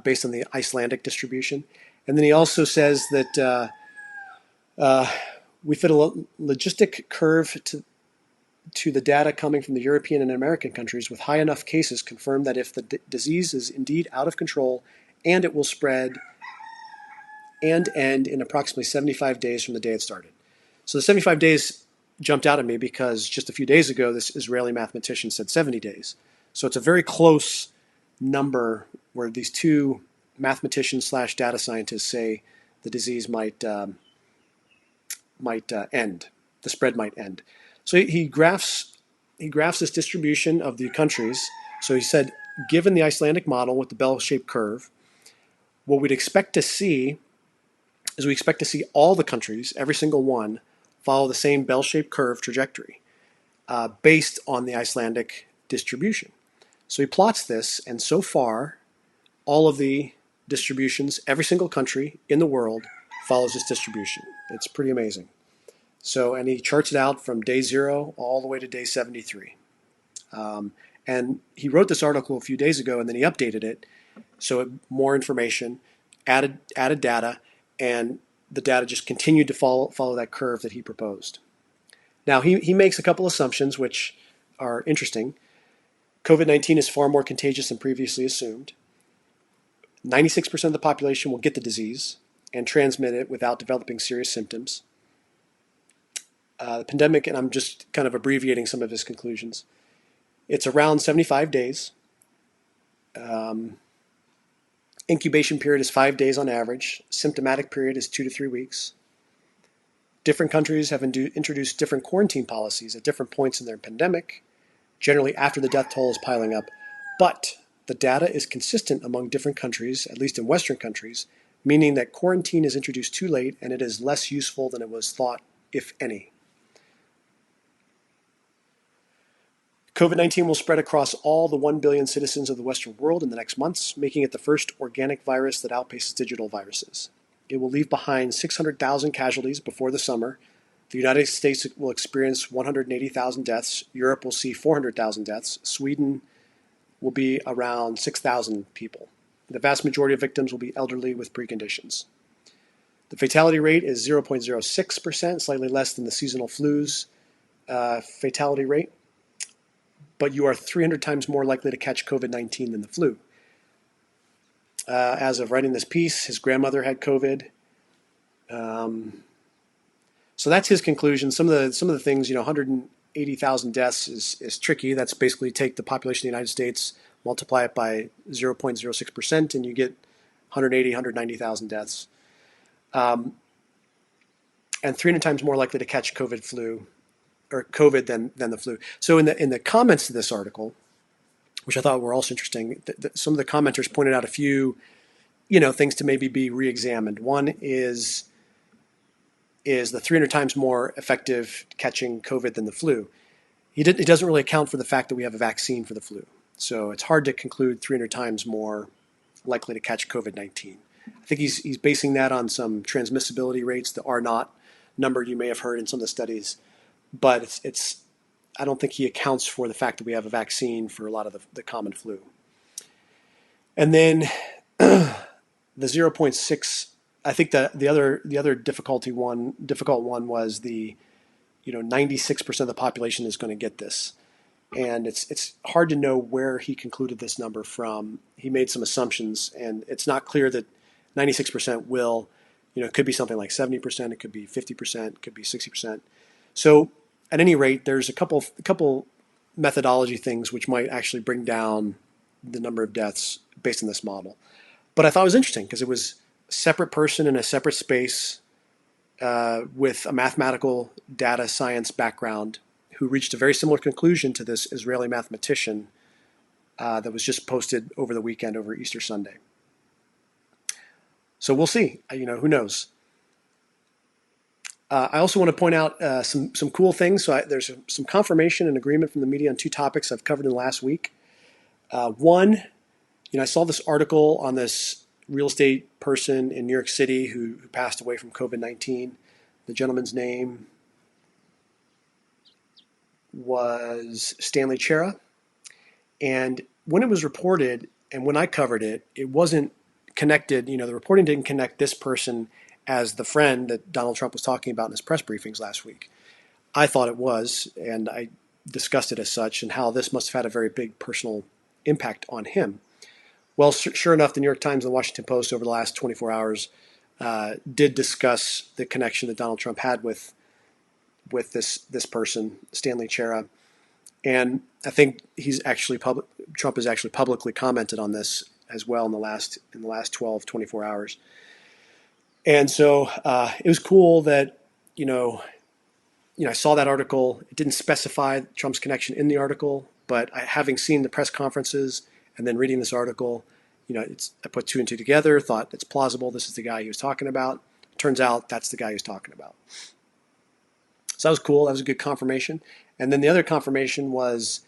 based on the Icelandic distribution. And then he also says that we fit a logistic curve to the data coming from the European and American countries with high enough cases confirm that if the disease is indeed out of control and it will spread and end in approximately 75 days from the day it started. So the 75 days jumped out at me because just a few days ago, this Israeli mathematician said 70 days. So it's a very close number where these two mathematicians / data scientists say the disease might end, the spread might end. So he graphs this distribution of the countries. So he said, given the Icelandic model with the bell-shaped curve, what we'd expect to see is we expect to see all the countries, every single one, follow the same bell-shaped curve trajectory based on the Icelandic distribution. So he plots this, and so far, all of the distributions, every single country in the world follows this distribution. It's pretty amazing. So, and he charts it out from day 0 all the way to day 73. And he wrote this article a few days ago, and then he updated it. So more information, added data, and the data just continued to follow that curve that he proposed. Now, he makes a couple assumptions which are interesting. COVID-19 is far more contagious than previously assumed. 96% of the population will get the disease and transmit it without developing serious symptoms. The pandemic, and I'm just kind of abbreviating some of his conclusions, it's around 75 days. Incubation period is 5 days on average. Symptomatic period is 2 to 3 weeks. Different countries have introduced different quarantine policies at different points in their pandemic, generally after the death toll is piling up. But the data is consistent among different countries, at least in Western countries, meaning that quarantine is introduced too late and it is less useful than it was thought, if any. COVID-19 will spread across all the 1 billion citizens of the Western world in the next months, making it the first organic virus that outpaces digital viruses. It will leave behind 600,000 casualties before the summer. The United States will experience 180,000 deaths. Europe will see 400,000 deaths. Sweden will be around 6,000 people. The vast majority of victims will be elderly with preconditions. The fatality rate is 0.06%, slightly less than the seasonal flu's fatality rate. But you are 300 times more likely to catch COVID-19 than the flu. As of writing this piece, his grandmother had COVID. So that's his conclusion. Some of the things, 180,000 deaths is tricky. That's basically take the population of the United States, multiply it by 0.06%, and you get 190,000 deaths. And 300 times more likely to catch COVID than the flu. So in the comments to this article, which I thought were also interesting, some of the commenters pointed out a few, things to maybe be re-examined. One is the 300 times more effective catching COVID than the flu. He doesn't really account for the fact that we have a vaccine for the flu. So it's hard to conclude 300 times more likely to catch COVID-19. I think he's basing that on some transmissibility rates, the R naught number you may have heard in some of the studies. But it's I don't think he accounts for the fact that we have a vaccine for a lot of the common flu. And then the zero point 0.6, I think the other difficult one was the 96% of the population is going to get this. And it's hard to know where he concluded this number from. He made some assumptions, and it's not clear that 96% will. It could be something like 70%, it could be 50%, it could be 60%. So at any rate, there's a couple methodology things which might actually bring down the number of deaths based on this model. But I thought it was interesting because it was a separate person in a separate space with a mathematical data science background who reached a very similar conclusion to this Israeli mathematician that was just posted over the weekend, over Easter Sunday. So we'll see. Who knows? I also want to point out some cool things. So there's some confirmation and agreement from the media on two topics I've covered in the last week. One, I saw this article on this real estate person in New York City who passed away from COVID-19. The gentleman's name was Stanley Chera. And when it was reported and when I covered it, it wasn't connected. The reporting didn't connect this person as the friend that Donald Trump was talking about in his press briefings last week. I thought it was, and I discussed it as such, and how this must have had a very big personal impact on him. Well, sure enough, the New York Times and the Washington Post over the last 24 hours did discuss the connection that Donald Trump had with this person, Stanley Chera. And I think Trump has actually publicly commented on this as well in the last 12, 24 hours. And so it was cool that, I saw that article. It didn't specify Trump's connection in the article, but having seen the press conferences and then reading this article, I put two and two together, thought it's plausible. This is the guy he was talking about. Turns out that's the guy he was talking about. So that was cool. That was a good confirmation. And then the other confirmation was,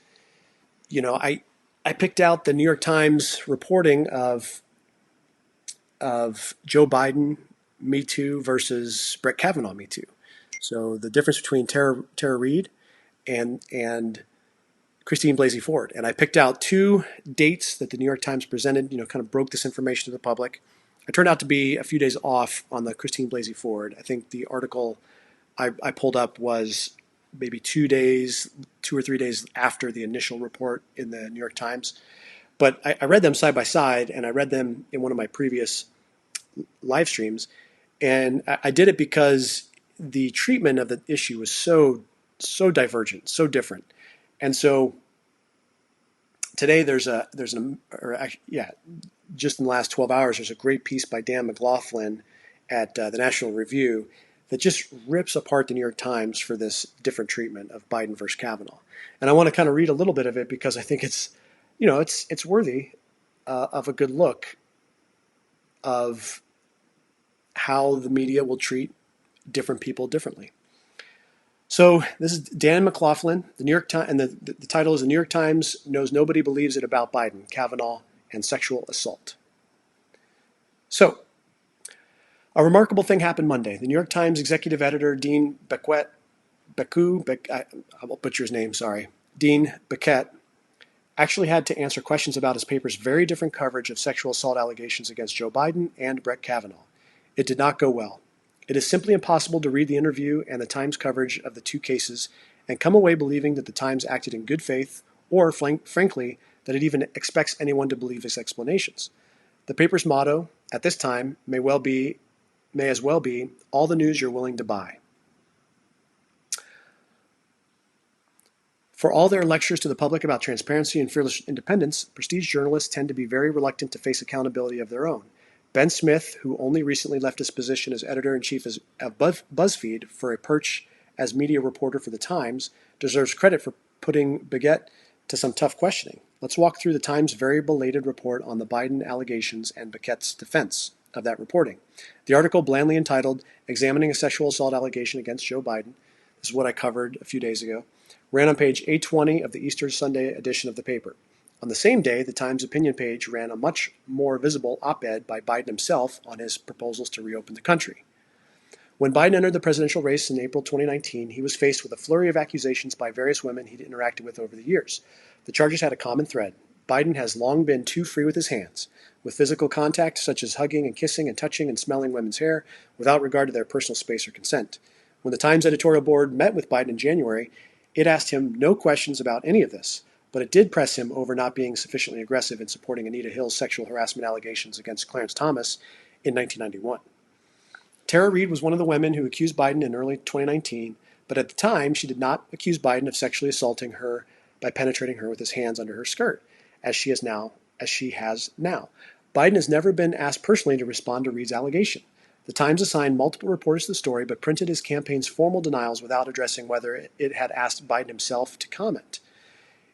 I picked out the New York Times reporting of Joe Biden Me Too versus Brett Kavanaugh Me Too. So the difference between Tara Reade and Christine Blasey Ford. And I picked out two dates that the New York Times presented, kind of broke this information to the public. I turned out to be a few days off on the Christine Blasey Ford. I think the article I pulled up was maybe 2 or 3 days after the initial report in the New York Times. But I read them side by side, and I read them in one of my previous live streams. And I did it because the treatment of the issue was so divergent, so different. And so today just in the last 12 hours, there's a great piece by Dan McLaughlin at the National Review that just rips apart the New York Times for this different treatment of Biden versus Kavanaugh. And I want to kind of read a little bit of it because I think it's worthy of a good look of how the media will treat different people differently. So this is Dan McLaughlin, the New York Times, and the title is "The New York Times Knows Nobody Believes It About Biden, Kavanaugh, and Sexual Assault." So, a remarkable thing happened Monday. The New York Times executive editor, Dean Bequette, I'll butcher his name, sorry, Dean Bequette, actually had to answer questions about his paper's very different coverage of sexual assault allegations against Joe Biden and Brett Kavanaugh. It did not go well. It is simply impossible to read the interview and the Times coverage of the two cases and come away believing that the Times acted in good faith or, frankly, that it even expects anyone to believe its explanations. The paper's motto, at this time, may as well be, all the news you're willing to buy. For all their lectures to the public about transparency and fearless independence, prestige journalists tend to be very reluctant to face accountability of their own. Ben Smith, who only recently left his position as editor-in-chief of BuzzFeed for a perch as media reporter for The Times, deserves credit for putting Bequette to some tough questioning. Let's walk through the Times' very belated report on the Biden allegations and Bequette's defense of that reporting. The article, blandly entitled, "Examining a Sexual Assault Allegation Against Joe Biden," this is what I covered a few days ago, ran on page 820 of the Easter Sunday edition of the paper. On the same day, the Times opinion page ran a much more visible op-ed by Biden himself on his proposals to reopen the country. When Biden entered the presidential race in April 2019, he was faced with a flurry of accusations by various women he'd interacted with over the years. The charges had a common thread. Biden has long been too free with his hands, with physical contact such as hugging and kissing and touching and smelling women's hair without regard to their personal space or consent. When the Times editorial board met with Biden in January, it asked him no questions about any of this, but it did press him over not being sufficiently aggressive in supporting Anita Hill's sexual harassment allegations against Clarence Thomas in 1991. Tara Reid was one of the women who accused Biden in early 2019, but at the time she did not accuse Biden of sexually assaulting her by penetrating her with his hands under her skirt, as she has now. Biden has never been asked personally to respond to Reid's allegation. The Times assigned multiple reporters to the story, but printed his campaign's formal denials without addressing whether it had asked Biden himself to comment.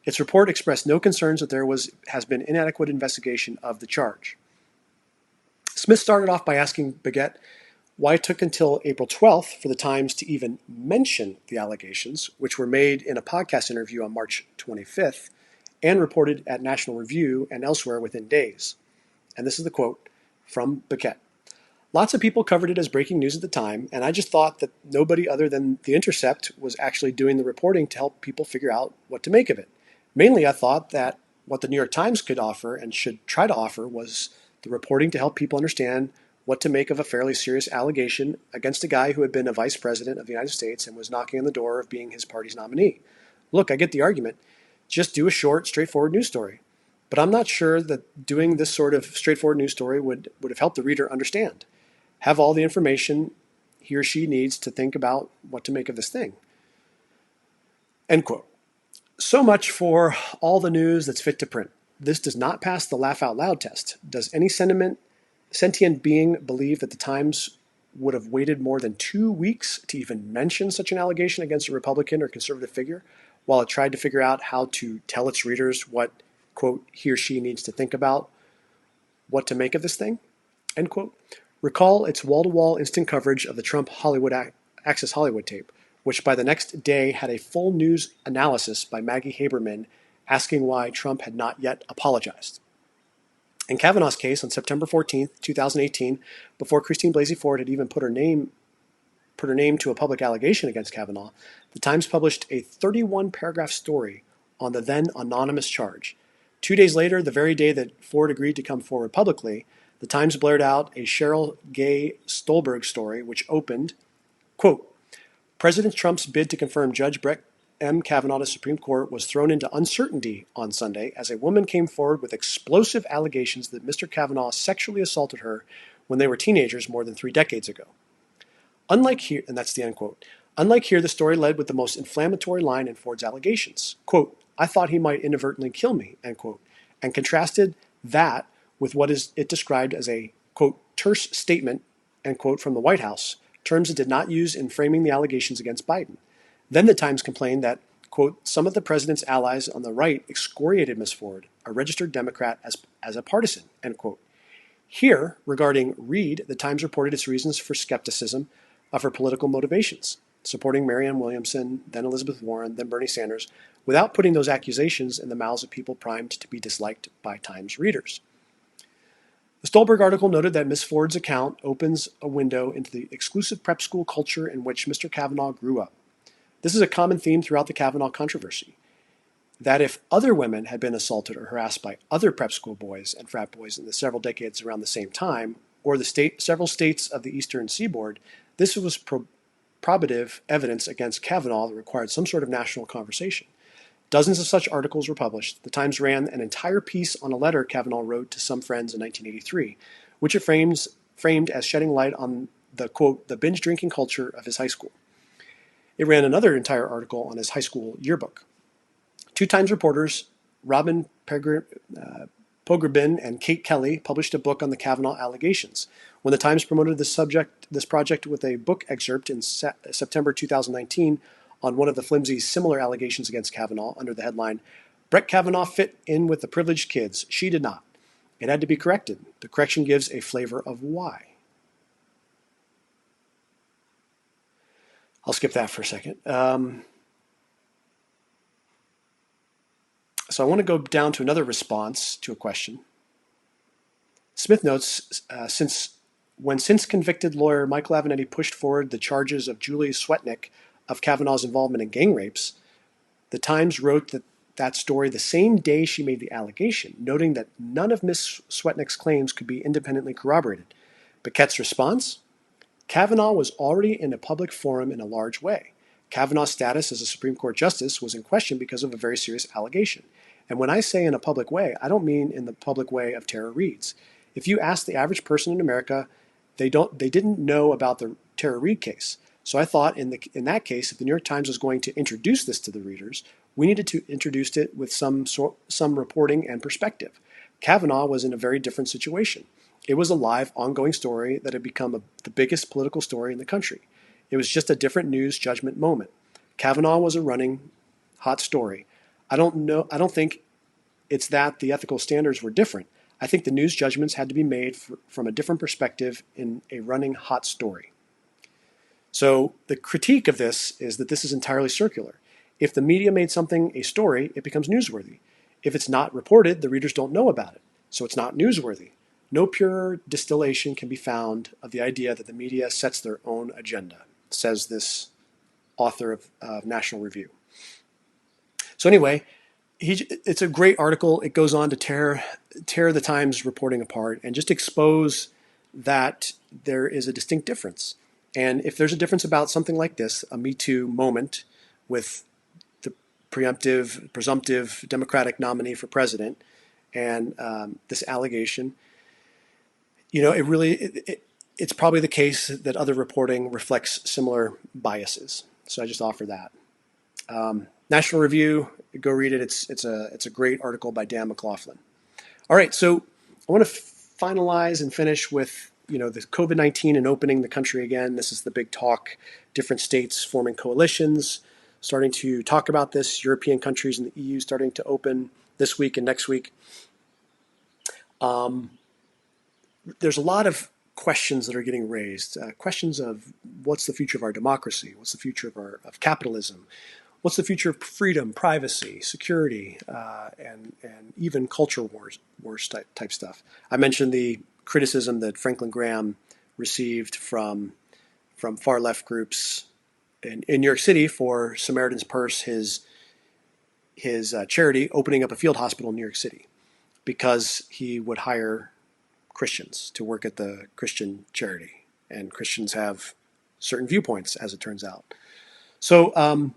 Its report expressed no concerns that there has been inadequate investigation of the charge. Smith started off by asking Baguette why it took until April 12th for the Times to even mention the allegations, which were made in a podcast interview on March 25th and reported at National Review and elsewhere within days. And this is the quote from Baguette. Lots of people covered it as breaking news at the time, and I just thought that nobody other than The Intercept was actually doing the reporting to help people figure out what to make of it. Mainly, I thought that what the New York Times could offer and should try to offer was the reporting to help people understand what to make of a fairly serious allegation against a guy who had been a vice president of the United States and was knocking on the door of being his party's nominee. Look, I get the argument. Just do a short, straightforward news story. But I'm not sure that doing this sort of straightforward news story would have helped the reader understand. Have all the information he or she needs to think about what to make of this thing. End quote. So much for all the news that's fit to print. This does not pass the laugh out loud test. Does any sentient being believe that the Times would have waited more than 2 weeks to even mention such an allegation against a Republican or conservative figure while it tried to figure out how to tell its readers what, quote, he or she needs to think about what to make of this thing, end quote? Recall its wall-to-wall instant coverage of the Trump Access Hollywood tape, which by the next day had a full news analysis by Maggie Haberman asking why Trump had not yet apologized. In Kavanaugh's case on September 14, 2018, before Christine Blasey Ford had even put her name to a public allegation against Kavanaugh, the Times published a 31-paragraph story on the then anonymous charge. 2 days later, the very day that Ford agreed to come forward publicly, the Times blared out a Cheryl Gay Stolberg story, which opened, quote, President Trump's bid to confirm Judge Brett M. Kavanaugh to Supreme Court was thrown into uncertainty on Sunday as a woman came forward with explosive allegations that Mr. Kavanaugh sexually assaulted her when they were teenagers more than 3 decades ago. Unlike here, and that's the end quote. Unlike here, the story led with the most inflammatory line in Ford's allegations. Quote, I thought he might inadvertently kill me, end quote, and contrasted that with what it described as a, quote, terse statement, end quote, from the White House, terms it did not use in framing the allegations against Biden. Then the Times complained that, quote, some of the president's allies on the right excoriated Ms. Ford, a registered Democrat, as a partisan, end quote. Here, regarding Reid, the Times reported its reasons for skepticism of her political motivations, supporting Marianne Williamson, then Elizabeth Warren, then Bernie Sanders, without putting those accusations in the mouths of people primed to be disliked by Times readers. The Stolberg article noted that Ms. Ford's account opens a window into the exclusive prep school culture in which Mr. Kavanaugh grew up. This is a common theme throughout the Kavanaugh controversy, that if other women had been assaulted or harassed by other prep school boys and frat boys in the several decades around the same time, or several states of the Eastern Seaboard, this was probative evidence against Kavanaugh that required some sort of national conversation. Dozens of such articles were published. The Times ran an entire piece on a letter Kavanaugh wrote to some friends in 1983, which it framed as shedding light on the, quote, the binge drinking culture of his high school. It ran another entire article on his high school yearbook. 2 Times reporters, Robin Pogrebin and Kate Kelly, published a book on the Kavanaugh allegations. When the Times promoted this project with a book excerpt in September 2019 on one of the flimsy similar allegations against Kavanaugh under the headline, Brett Kavanaugh fit in with the privileged kids. She did not. It had to be corrected. The correction gives a flavor of why. I'll skip that for a second. So I want to go down to another response to a question. Smith notes, since convicted lawyer Michael Avenatti pushed forward the charges of Julie Swetnick of Kavanaugh's involvement in gang rapes, the Times wrote that story the same day she made the allegation, noting that none of Ms. Swetnick's claims could be independently corroborated. Paquette's response? Kavanaugh was already in a public forum in a large way. Kavanaugh's status as a Supreme Court justice was in question because of a very serious allegation. And when I say in a public way, I don't mean in the public way of Tara Reade's. If you ask the average person in America, they didn't know about the Tara Reade case. So I thought in that case, if the New York Times was going to introduce this to the readers, we needed to introduce it with some reporting and perspective. Kavanaugh was in a very different situation. It was a live, ongoing story that had become the biggest political story in the country. It was just a different news judgment moment. Kavanaugh was a running hot story. I don't think it's that the ethical standards were different. I think the news judgments had to be made from a different perspective in a running hot story. So the critique of this is that this is entirely circular. If the media made something a story, it becomes newsworthy. If it's not reported, the readers don't know about it. So it's not newsworthy. No purer distillation can be found of the idea that the media sets their own agenda, says this author of National Review. So anyway, it's a great article. It goes on to tear the Times reporting apart and just expose that there is a distinct difference. And if there's a difference about something like this, a Me Too moment with the presumptive Democratic nominee for president and this allegation, it's probably the case that other reporting reflects similar biases. So I just offer that. National Review, go read it. It's a great article by Dan McLaughlin. All right, so I want to finalize and finish with the COVID-19 and opening the country again. This is the big talk. Different states forming coalitions, starting to talk about this. European countries and the EU starting to open this week and next week. There's a lot of questions that are getting raised. Questions of what's the future of our democracy? What's the future of capitalism? What's the future of freedom, privacy, security, and even culture wars type stuff? I mentioned the criticism that Franklin Graham received from far left groups in New York City for Samaritan's Purse, his charity, opening up a field hospital in New York City because he would hire Christians to work at the Christian charity, and Christians have certain viewpoints, as it turns out. So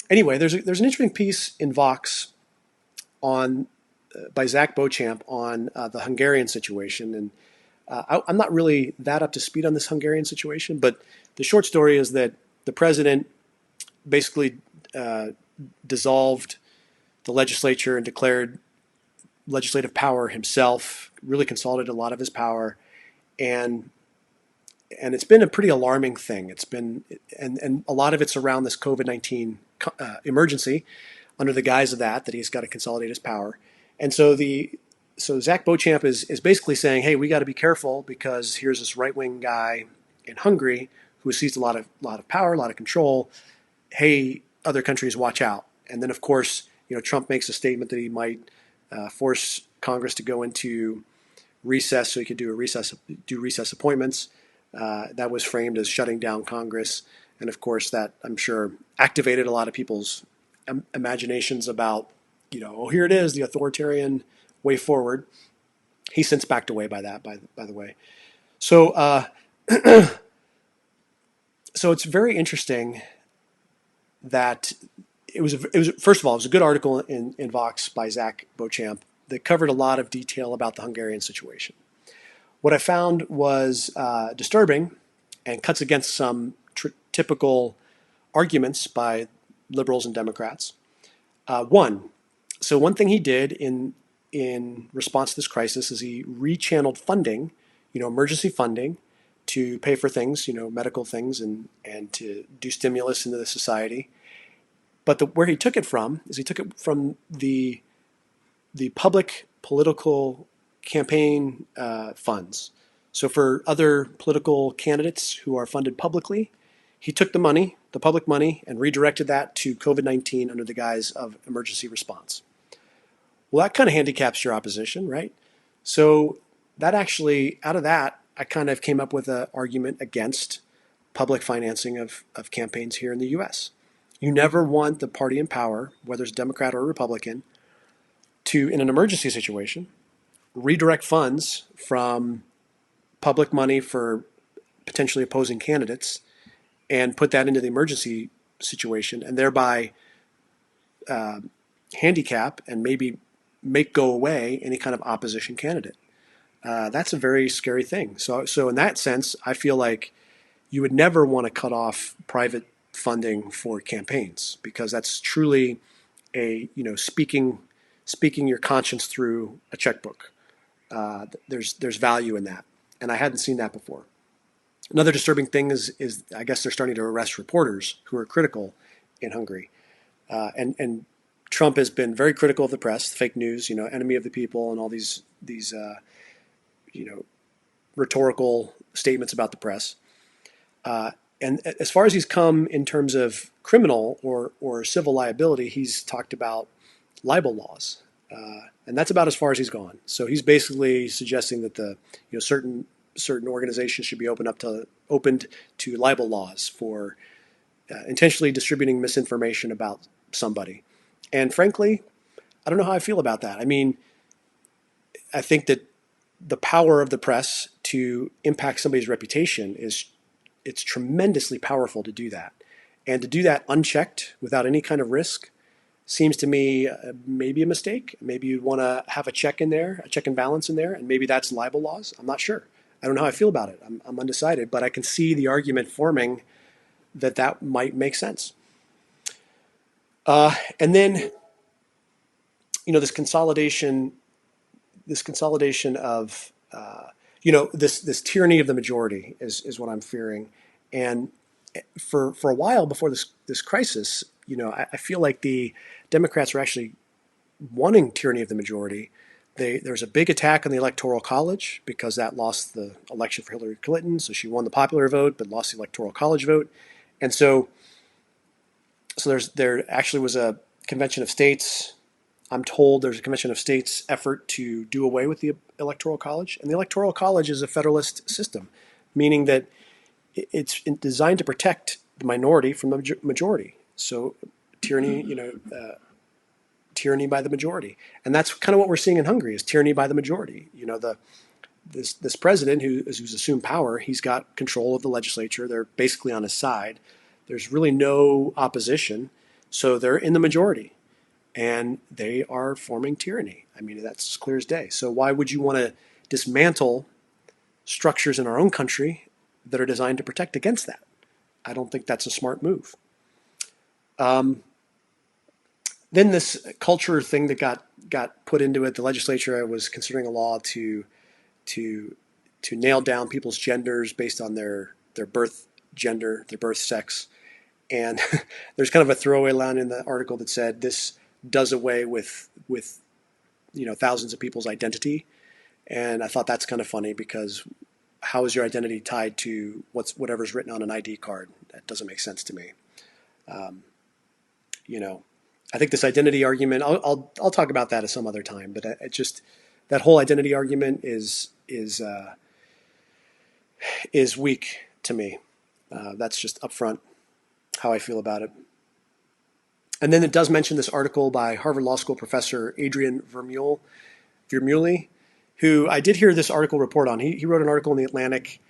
anyway, there's an interesting piece in Vox by Zach Beauchamp on the Hungarian situation, and I'm not really that up to speed on this Hungarian situation, but the short story is that the president basically dissolved the legislature and declared legislative power himself, really consolidated a lot of his power, and it's been a pretty alarming thing. It's been, and a lot of it's around this COVID-19 emergency, under the guise of that he's got to consolidate his power. And so Zach Beauchamp is basically saying, hey, we got to be careful because here's this right-wing guy in Hungary who seized a lot of power, a lot of control. Hey, other countries, watch out. And then, of course, Trump makes a statement that he might force Congress to go into recess so he could do recess appointments. That was framed as shutting down Congress. And of course, that, I'm sure, activated a lot of people's imaginations about, here it is, the authoritarian way forward. He's since backed away by that, by the way. So, so it's very interesting that it was first of all, it was a good article in Vox by Zach Beauchamp that covered a lot of detail about the Hungarian situation. What I found was disturbing and cuts against some typical arguments by liberals and Democrats. One thing he did in response to this crisis is he rechanneled funding, emergency funding, to pay for things, medical things, and to do stimulus into the society. But where he took it from is he took it from the public political campaign funds. So for other political candidates who are funded publicly, he took the public money, and redirected that to COVID-19 under the guise of emergency response. Well, that kind of handicaps your opposition, right? So that actually, out of that, I kind of came up with an argument against public financing of campaigns here in the US. You never want the party in power, whether it's Democrat or Republican, to, in an emergency situation, redirect funds from public money for potentially opposing candidates and put that into the emergency situation and thereby handicap and maybe make go away any kind of opposition candidate. That's a very scary thing. So in that sense, I feel like you would never want to cut off private funding for campaigns because that's truly a speaking your conscience through a checkbook. There's value in that, and I hadn't seen that before. Another disturbing thing is I guess they're starting to arrest reporters who are critical in Hungary, and Trump has been very critical of the press, fake news, enemy of the people, and all these rhetorical statements about the press. And as far as he's come in terms of criminal or civil liability, he's talked about libel laws, and that's about as far as he's gone. So he's basically suggesting that the certain organizations should be opened to libel laws for intentionally distributing misinformation about somebody. And frankly, I don't know how I feel about that. I mean, I think that the power of the press to impact somebody's reputation it's tremendously powerful to do that. And to do that unchecked without any kind of risk seems to me maybe a mistake. Maybe you'd want to have a check in there, a check and balance in there, and maybe that's libel laws. I'm not sure. I don't know how I feel about it. I'm undecided, but I can see the argument forming that might make sense. And then, this consolidation of, this tyranny of the majority is what I'm fearing. And for a while before this crisis, I feel like the Democrats were actually wanting tyranny of the majority. There was a big attack on the Electoral College because that lost the election for Hillary Clinton. So she won the popular vote, but lost the Electoral College vote. And so there actually was a convention of states. I'm told there's a convention of states effort to do away with the Electoral College. And the Electoral College is a federalist system, meaning that it's designed to protect the minority from the majority. So tyranny by the majority. And that's kind of what we're seeing in Hungary is tyranny by the majority. This president who's assumed power, he's got control of the legislature. They're basically on his side. There's really no opposition. So they're in the majority and they are forming tyranny. I mean, that's as clear as day. So why would you want to dismantle structures in our own country that are designed to protect against that? I don't think that's a smart move. Then this culture thing that got put into it, the legislature was considering a law to nail down people's genders based on their birth gender, their birth sex. And there's kind of a throwaway line in the article that said this does away with thousands of people's identity. And I thought that's kind of funny because how is your identity tied to whatever's written on an ID card? That doesn't make sense to me. I think this identity argument, I'll talk about that at some other time, but it just, that whole identity argument is weak to me. That's just upfront how I feel about it. And then it does mention this article by Harvard Law School professor Adrian Vermeulen, who I did hear this article report on. He wrote an article in the Atlantic,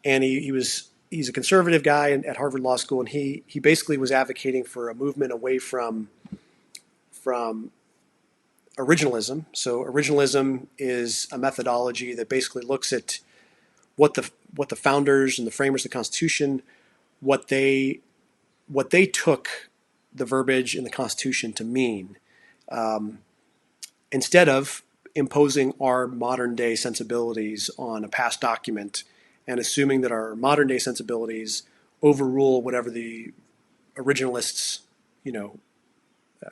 and he's a conservative guy at Harvard Law School, and he basically was advocating for a movement away from originalism. So originalism is a methodology that basically looks at what the founders and the framers of the Constitution, what they took the verbiage in the Constitution to mean, instead of imposing our modern day sensibilities on a past document and assuming that our modern day sensibilities overrule whatever the originalists,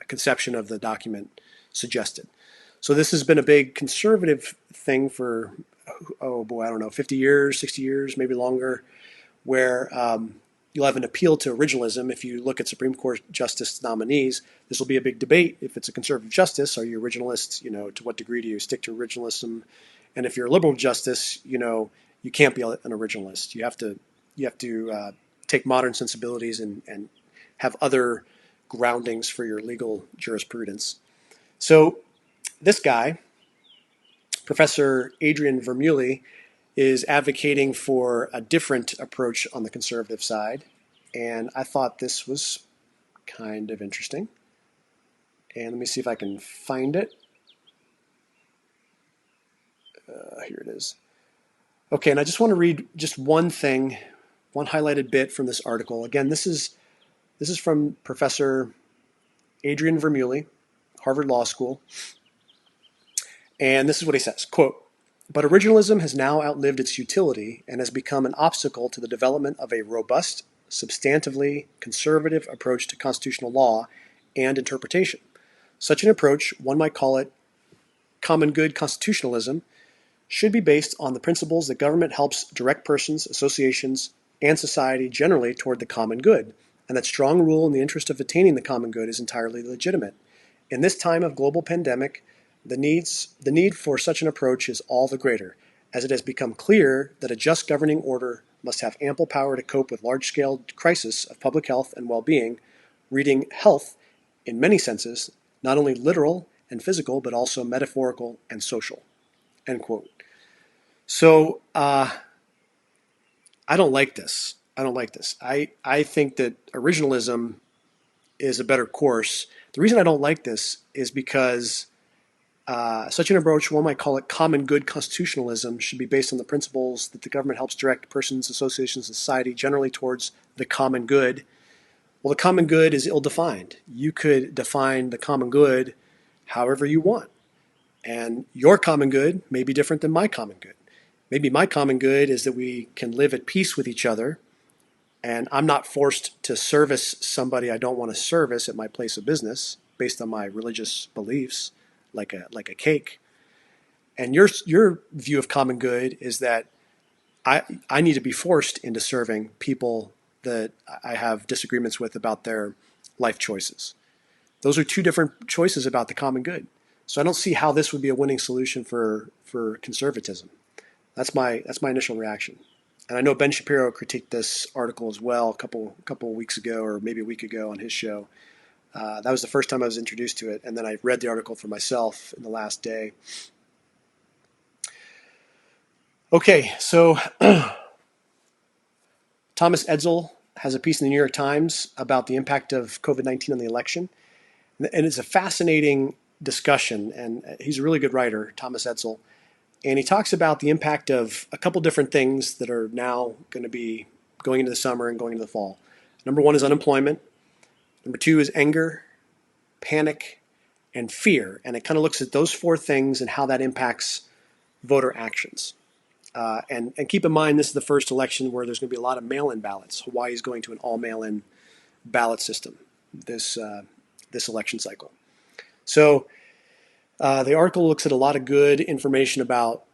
conception of the document suggested. So this has been a big conservative thing for, 50 years, 60 years, maybe longer, where, you'll have an appeal to originalism. If you look at Supreme Court justice nominees, this will be a big debate. If it's a conservative justice, are you originalist? To what degree do you stick to originalism? And if you're a liberal justice, you can't be an originalist. You have to take modern sensibilities and have other groundings for your legal jurisprudence. So this guy, Professor Adrian Vermeulen, is advocating for a different approach on the conservative side. And I thought this was kind of interesting. And let me see if I can find it. Here it is. Okay, and I just want to read just one thing, one highlighted bit from this article. Again, this is from Professor Adrian Vermeulen, Harvard Law School. And this is what he says, quote, "But originalism has now outlived its utility and has become an obstacle to the development of a robust, substantively conservative approach to constitutional law and interpretation. Such an approach, one might call it common good constitutionalism, should be based on the principles that government helps direct persons, associations, and society generally toward the common good, and that strong rule in the interest of attaining the common good is entirely legitimate. In this time of global pandemic, the need for such an approach is all the greater, as it has become clear that a just governing order must have ample power to cope with large-scale crisis of public health and well-being, reading health in many senses, not only literal and physical, but also metaphorical and social." End quote. So I don't like this. I think that originalism is a better course. The reason I don't like this is because such an approach, one might call it common good constitutionalism, should be based on the principles that the government helps direct persons, associations, and society generally towards the common good. Well, the common good is ill-defined. You could define the common good however you want. And your common good may be different than my common good. Maybe my common good is that we can live at peace with each other, and I'm not forced to service somebody I don't want to service at my place of business based on my religious beliefs, like a cake. And your view of common good is that I need to be forced into serving people that I have disagreements with about their life choices. Those are two different choices about the common good. So I don't see how this would be a winning solution for conservatism. That's my initial reaction. And I know Ben Shapiro critiqued this article as well a couple weeks ago, or maybe a week ago on his show. That was the first time I was introduced to it, and then I read the article for myself in the last day. Okay, so Thomas Edsall has a piece in the New York Times about the impact of COVID-19 on the election. And it's a fascinating discussion, and he's a really good writer, Thomas Edsall. And he talks about the impact of a couple different things that are now going to be going into the summer and going into the fall. Number one is unemployment. Number two is anger, panic, and fear. And it kind of looks at those four things and how that impacts voter actions. And keep in mind, this is the first election where there's going to be a lot of mail-in ballots. Hawaii is going to an all mail-in ballot system this election cycle. So the article looks at a lot of good information about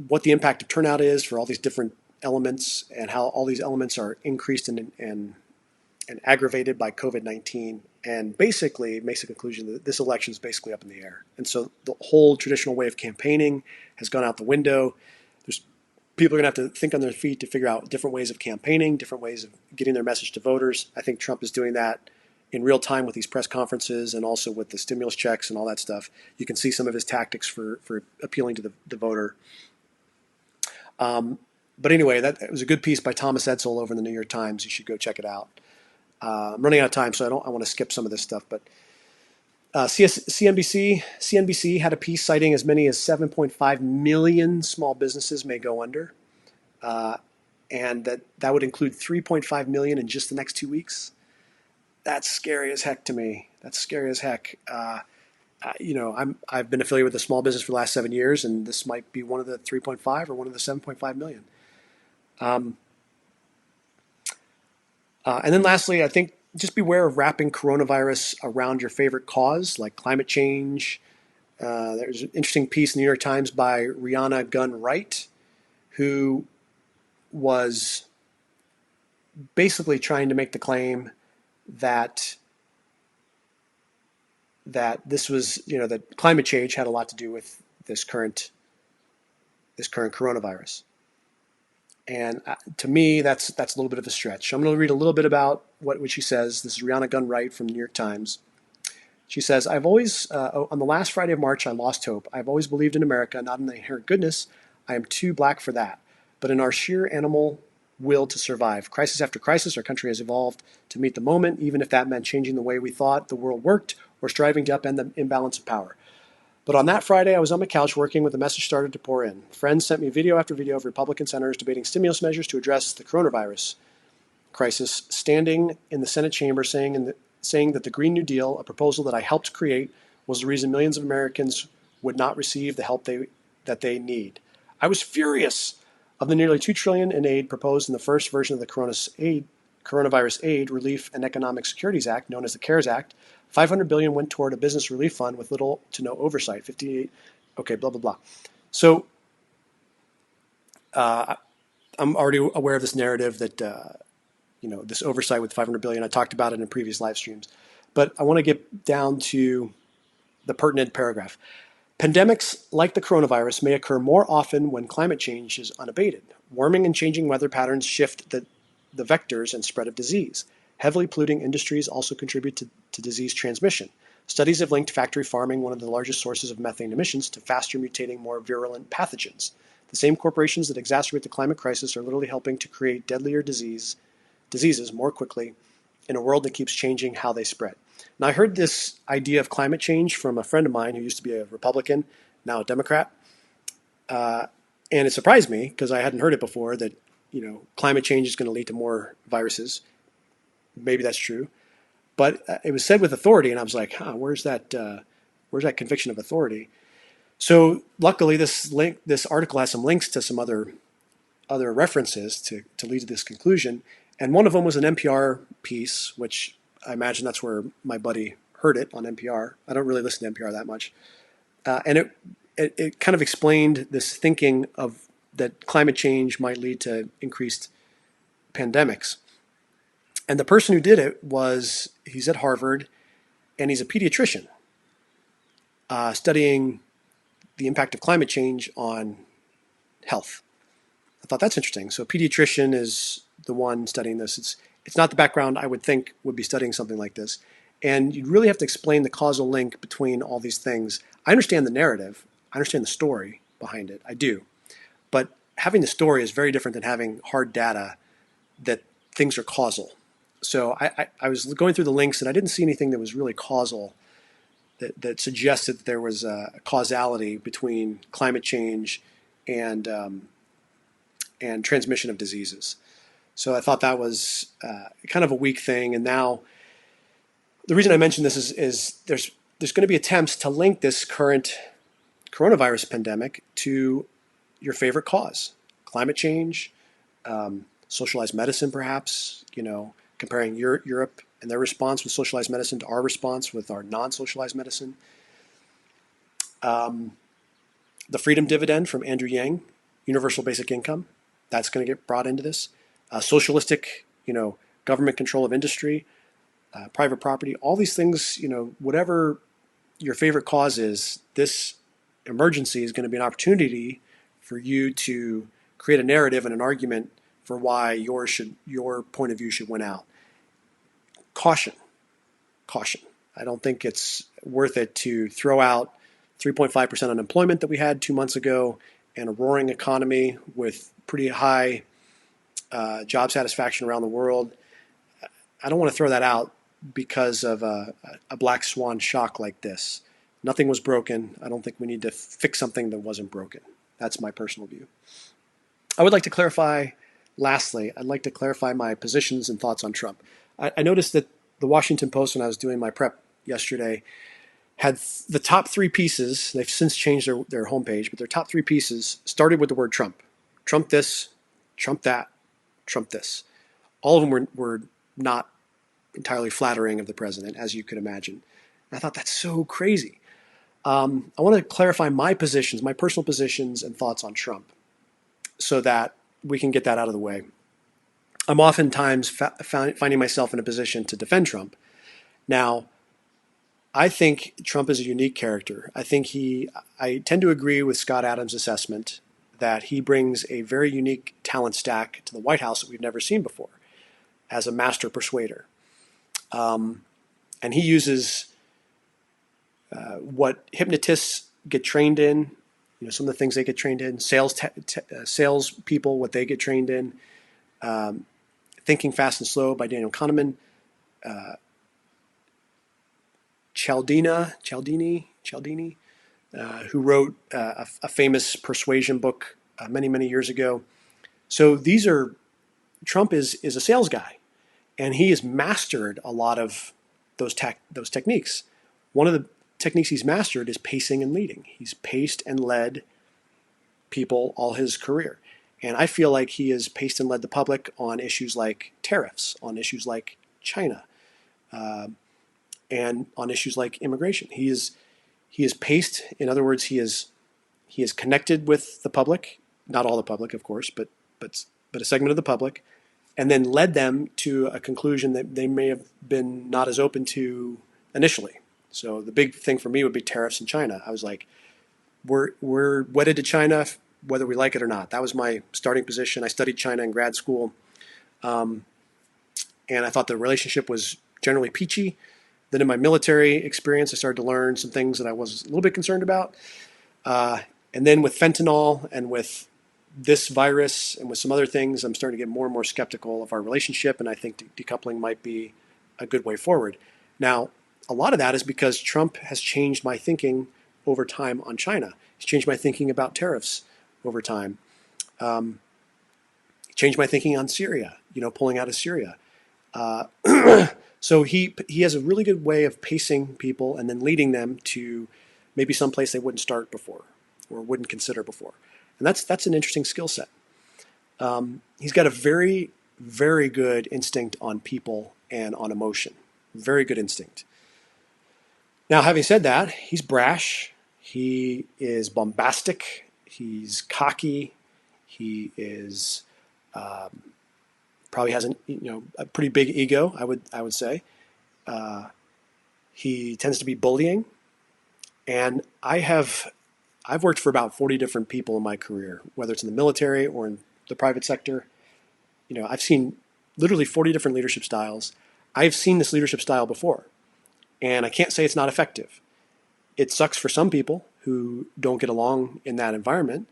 what the impact of turnout is for all these different elements and how all these elements are increased and aggravated by COVID-19, and basically makes a conclusion that this election is basically up in the air. And so the whole traditional way of campaigning has gone out the window. People are going to have to think on their feet to figure out different ways of campaigning, different ways of getting their message to voters. I think Trump is doing that in real time with these press conferences and also with the stimulus checks and all that stuff. You can see some of his tactics for appealing to the voter. But anyway, it was a good piece by Thomas Edsall over in the New York Times. You should go check it out. I'm running out of time, so I want to skip some of this stuff. But CNBC had a piece citing as many as 7.5 million small businesses may go under, and that would include 3.5 million in just the next 2 weeks. That's scary as heck to me. That's scary as heck. I've been affiliated with a small business for the last 7 years, and this might be one of the 3.5 or one of the 7.5 million. And then lastly, I think just beware of wrapping coronavirus around your favorite cause, like climate change. There's an interesting piece in the New York Times by Rihanna Gunn Wright, who was basically trying to make the claim that this was, that climate change had a lot to do with this current coronavirus. And to me, that's a little bit of a stretch. I'm going to read a little bit about what she says. This is Rihanna Gunn-Wright from the New York Times. She says, I've always, on the last Friday of March, I lost hope. I've always believed in America, not in the inherent goodness. I am too black for that, but in our sheer animal will to survive. Crisis after crisis, our country has evolved to meet the moment, even if that meant changing the way we thought the world worked or striving to upend the imbalance of power. But on that Friday, I was on my couch working when the message started to pour in. Friends sent me video after video of Republican senators debating stimulus measures to address the coronavirus crisis, standing in the Senate chamber saying that the Green New Deal, a proposal that I helped create, was the reason millions of Americans would not receive the help that they need. I was furious. Of the nearly $2 trillion in aid proposed in the first version of the Coronavirus Aid, Relief, and Economic Securities Act, known as the CARES Act, $500 billion went toward a business relief fund with little to no oversight. 58, okay, blah, blah, blah. So I'm already aware of this narrative that, this oversight with $500 billion. I talked about it in previous live streams. But I want to get down to the pertinent paragraph. Pandemics like the coronavirus may occur more often when climate change is unabated. Warming and changing weather patterns shift the vectors and spread of disease. Heavily polluting industries also contribute to disease transmission. Studies have linked factory farming, one of the largest sources of methane emissions, to faster mutating, more virulent pathogens. The same corporations that exacerbate the climate crisis are literally helping to create deadlier diseases more quickly in a world that keeps changing how they spread. Now, I heard this idea of climate change from a friend of mine who used to be a Republican, now a Democrat. And it surprised me because I hadn't heard it before that, climate change is going to lead to more viruses. Maybe that's true. But it was said with authority, and I was like, where's that conviction of authority? So luckily, this article has some links to some other references to lead to this conclusion. And one of them was an NPR piece, which I imagine that's where my buddy heard it, on NPR. I don't really listen to NPR that much. And it kind of explained this thinking of that climate change might lead to increased pandemics. And the person who did it he's at Harvard, and he's a pediatrician studying the impact of climate change on health. I thought that's interesting. So a pediatrician is the one studying this. It's not the background I would think would be studying something like this. And you'd really have to explain the causal link between all these things. I understand the narrative. I understand the story behind it. I do. But having the story is very different than having hard data that things are causal. So I was going through the links, and I didn't see anything that was really causal that suggested that there was a causality between climate change and transmission of diseases. So I thought that was kind of a weak thing. And now the reason I mention this is there's going to be attempts to link this current coronavirus pandemic to your favorite cause, climate change, socialized medicine, perhaps, comparing Europe and their response with socialized medicine to our response with our non-socialized medicine. The freedom dividend from Andrew Yang, universal basic income, that's going to get brought into this. Socialistic, government control of industry, private property, all these things, whatever your favorite cause is, this emergency is going to be an opportunity for you to create a narrative and an argument for why your point of view should win out. Caution. I don't think it's worth it to throw out 3.5% unemployment that we had 2 months ago and a roaring economy with pretty high job satisfaction around the world. I don't want to throw that out because of a black swan shock like this. Nothing was broken. I don't think we need to fix something that wasn't broken. That's my personal view. I would like to clarify, lastly, I'd like to clarify my positions and thoughts on Trump. I noticed that the Washington Post, when I was doing my prep yesterday, had the top three pieces. They've since changed their homepage, but their top three pieces started with the word Trump. Trump this, Trump that, Trump this. All of them were not entirely flattering of the president, as you could imagine. And I thought, that's so crazy. I want to clarify my positions, my personal positions and thoughts on Trump, so that we can get that out of the way. I'm oftentimes finding myself in a position to defend Trump. Now, I think Trump is a unique character. I tend to agree with Scott Adams' assessment that he brings a very unique talent stack to the White House that we've never seen before as a master persuader. And he uses what hypnotists get trained in, some of the things they get trained in, sales people, what they get trained in, Thinking Fast and Slow by Daniel Kahneman, Cialdini, who wrote a famous persuasion book many, many years ago. So Trump is a sales guy, and he has mastered a lot of those techniques. One of the techniques he's mastered is pacing and leading. He's paced and led people all his career. And I feel like he has paced and led the public on issues like tariffs, on issues like China, and on issues like immigration. He is paced. In other words, he is connected with the public, not all the public, of course, but a segment of the public, and then led them to a conclusion that they may have been not as open to initially. So the big thing for me would be tariffs in China. I was like, we're wedded to China, whether we like it or not. That was my starting position. I studied China in grad school, and I thought the relationship was generally peachy. Then in my military experience, I started to learn some things that I was a little bit concerned about. And then with fentanyl and with this virus and with some other things, I'm starting to get more and more skeptical of our relationship, and I think decoupling might be a good way forward. Now, a lot of that is because Trump has changed my thinking over time on China. He's changed my thinking about tariffs over time. Changed my thinking on Syria, pulling out of Syria. So he has a really good way of pacing people and then leading them to maybe someplace they wouldn't start before or wouldn't consider before. And that's an interesting skill set. He's got a very, very good instinct on people and on emotion. Very good instinct. Now, having said that, he's brash. He is bombastic. He's cocky. He is probably has a pretty big ego. I would say. He tends to be bullying, and I've worked for about 40 different people in my career, whether it's in the military or in the private sector. I've seen literally 40 different leadership styles. I've seen this leadership style before, and I can't say it's not effective. It sucks for some people who don't get along in that environment,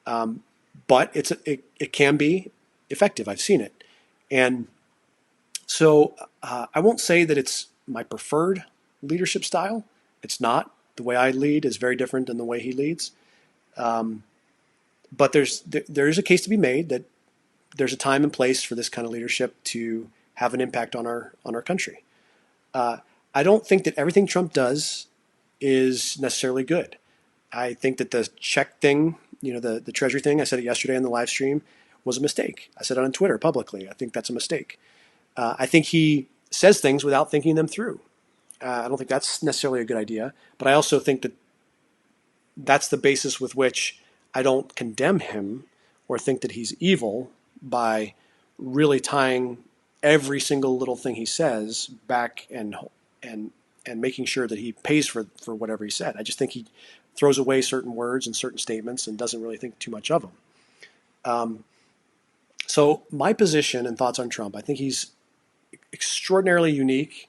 but it can be effective. I've seen it. And so I won't say that it's my preferred leadership style. It's not. The way I lead is very different than the way he leads. But there is a case to be made that there's a time and place for this kind of leadership to have an impact on our country. I don't think that everything Trump does is necessarily good. I think that the check thing, the Treasury thing, I said it yesterday in the live stream, was a mistake. I said it on Twitter publicly. I think that's a mistake. I think he says things without thinking them through. I don't think that's necessarily a good idea, but I also think that that's the basis with which I don't condemn him or think that he's evil by really tying every single little thing he says back and making sure that he pays for whatever he said. I just think he throws away certain words and certain statements and doesn't really think too much of them. So my position and thoughts on Trump, I think he's extraordinarily unique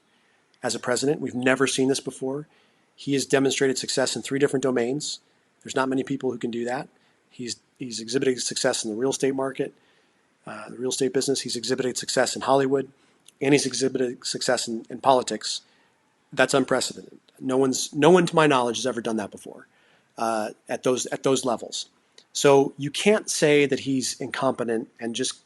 as a president. We've never seen this before. He has demonstrated success in 3 different domains. There's not many people who can do that. He's exhibited success in the real estate market, the real estate business. He's exhibited success in Hollywood, and he's exhibited success in politics. That's unprecedented. No one, to my knowledge, has ever done that before at those levels. So you can't say that he's incompetent and just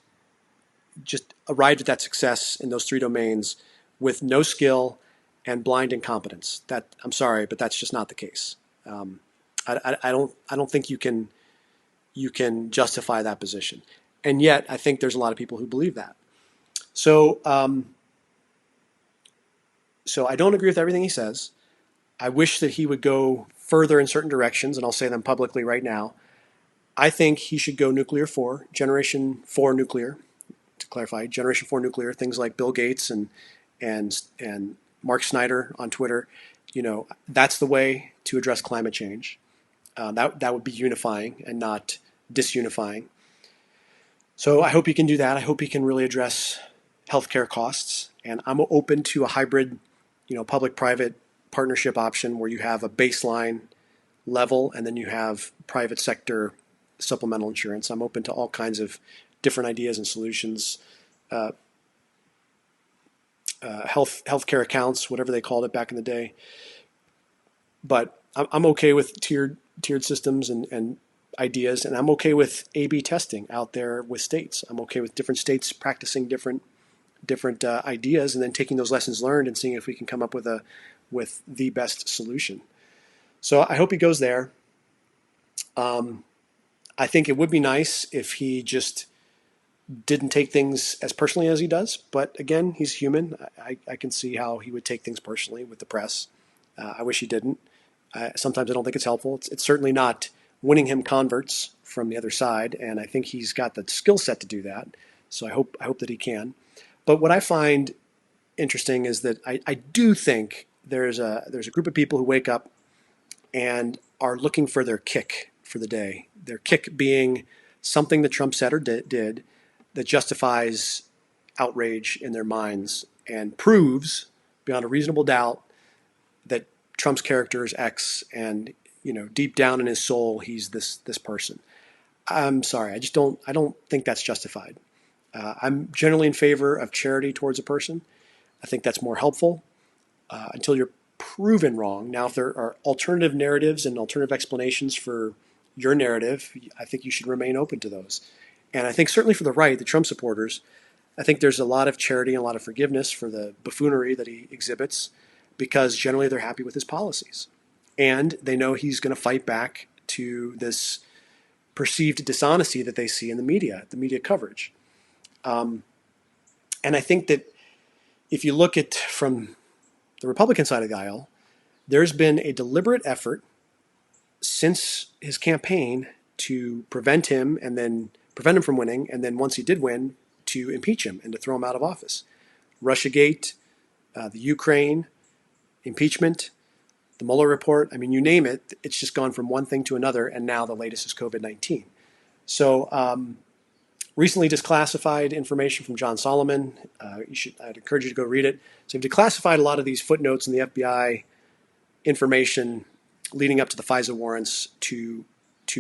arrived at that success in those 3 domains with no skill and blind incompetence. I'm sorry, but that's just not the case. I don't think you can justify that position, and yet I think there's a lot of people who believe that. So I don't agree with everything he says. I wish that he would go further in certain directions, and I'll say them publicly right now. I think he should go nuclear 4, generation 4 nuclear, clarify, Generation 4 nuclear, things like Bill Gates and Mark Snyder on Twitter, that's the way to address climate change. That would be unifying and not disunifying. So I hope he can do that. I hope he can really address healthcare costs. And I'm open to a hybrid, public-private partnership option where you have a baseline level and then you have private sector supplemental insurance. I'm open to all kinds of different ideas and solutions. Healthcare accounts, whatever they called it back in the day. But I'm okay with tiered systems and ideas, and I'm okay with A/B testing out there with states. I'm okay with different states practicing different ideas, and then taking those lessons learned and seeing if we can come up with the best solution. So I hope he goes there. I think it would be nice if he just didn't take things as personally as he does. But again, he's human. I can see how he would take things personally with the press. I wish he didn't. Sometimes I don't think it's helpful. It's certainly not winning him converts from the other side, and I think he's got the skill set to do that. So I hope that he can. But what I find interesting is that I do think there's a group of people who wake up and are looking for their kick for the day. Their kick being something that Trump said or did that justifies outrage in their minds and proves beyond a reasonable doubt that Trump's character is X, and deep down in his soul he's this person. I'm sorry, I don't think that's justified. I'm generally in favor of charity towards a person. I think that's more helpful until you're proven wrong. Now, if there are alternative narratives and alternative explanations for your narrative, I think you should remain open to those. And I think certainly for the right, the Trump supporters, I think there's a lot of charity and a lot of forgiveness for the buffoonery that he exhibits, because generally they're happy with his policies. And they know he's going to fight back to this perceived dishonesty that they see in the media coverage. And I think that if you look at from the Republican side of the aisle, there's been a deliberate effort since his campaign to prevent him from winning, and then once he did win, to impeach him and to throw him out of office. Russiagate, the Ukraine, impeachment, the Mueller report. I mean, you name it, it's just gone from one thing to another, and now the latest is COVID-19. So recently declassified information from John Solomon. I'd encourage you to go read it. So they've declassified a lot of these footnotes in the FBI information leading up to the FISA warrants to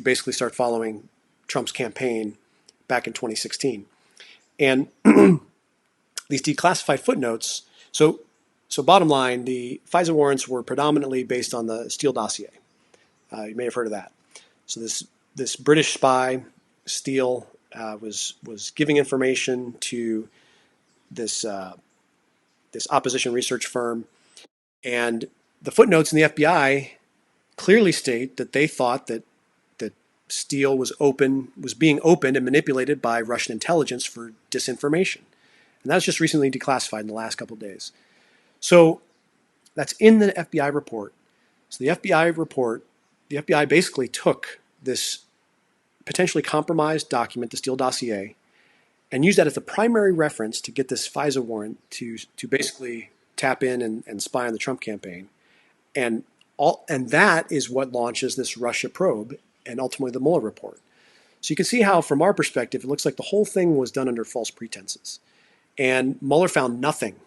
basically start following Trump's campaign back in 2016. And these declassified footnotes, so bottom line, the FISA warrants were predominantly based on the Steele dossier. You may have heard of that. So this British spy, Steele, was giving information to this opposition research firm, and the footnotes in the FBI clearly state that they thought that Steele was being opened and manipulated by Russian intelligence for disinformation, and that was just recently declassified in the last couple of days. So that's in the FBI report. So the FBI basically took this potentially compromised document, the Steele dossier, and used that as the primary reference to get this FISA warrant to basically tap in and spy on the Trump campaign. And that is what launches this Russia probe and ultimately the Mueller report. So you can see how, from our perspective, it looks like the whole thing was done under false pretenses. And Mueller found nothing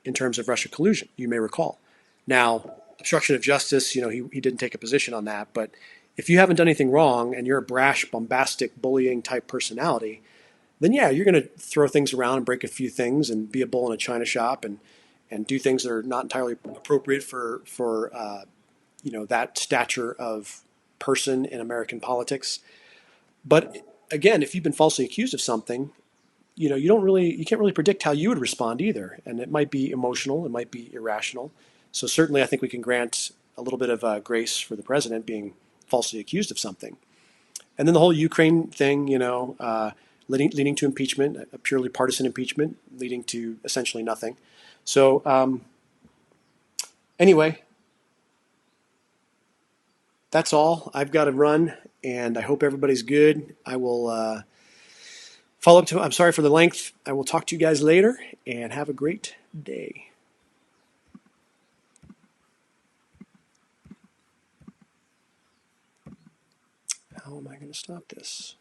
in terms of Russia collusion, you may recall. Now, obstruction of justice, he didn't take a position on that, but if you haven't done anything wrong and you're a brash, bombastic, bullying type personality, then yeah, you're going to throw things around and break a few things and be a bull in a china shop and do things that are not entirely appropriate for that stature of person in American politics. But again, if you've been falsely accused of something, you can't really predict how you would respond either. And it might be emotional, it might be irrational. So certainly I think we can grant a little bit of grace for the president being falsely accused of something. And then the whole Ukraine thing, leading to impeachment, a purely partisan impeachment, leading to essentially nothing. So anyway, that's all. I've got to run, and I hope everybody's good. I will follow up to, I'm sorry for the length. I will talk to you guys later and have a great day. How am I going to stop this?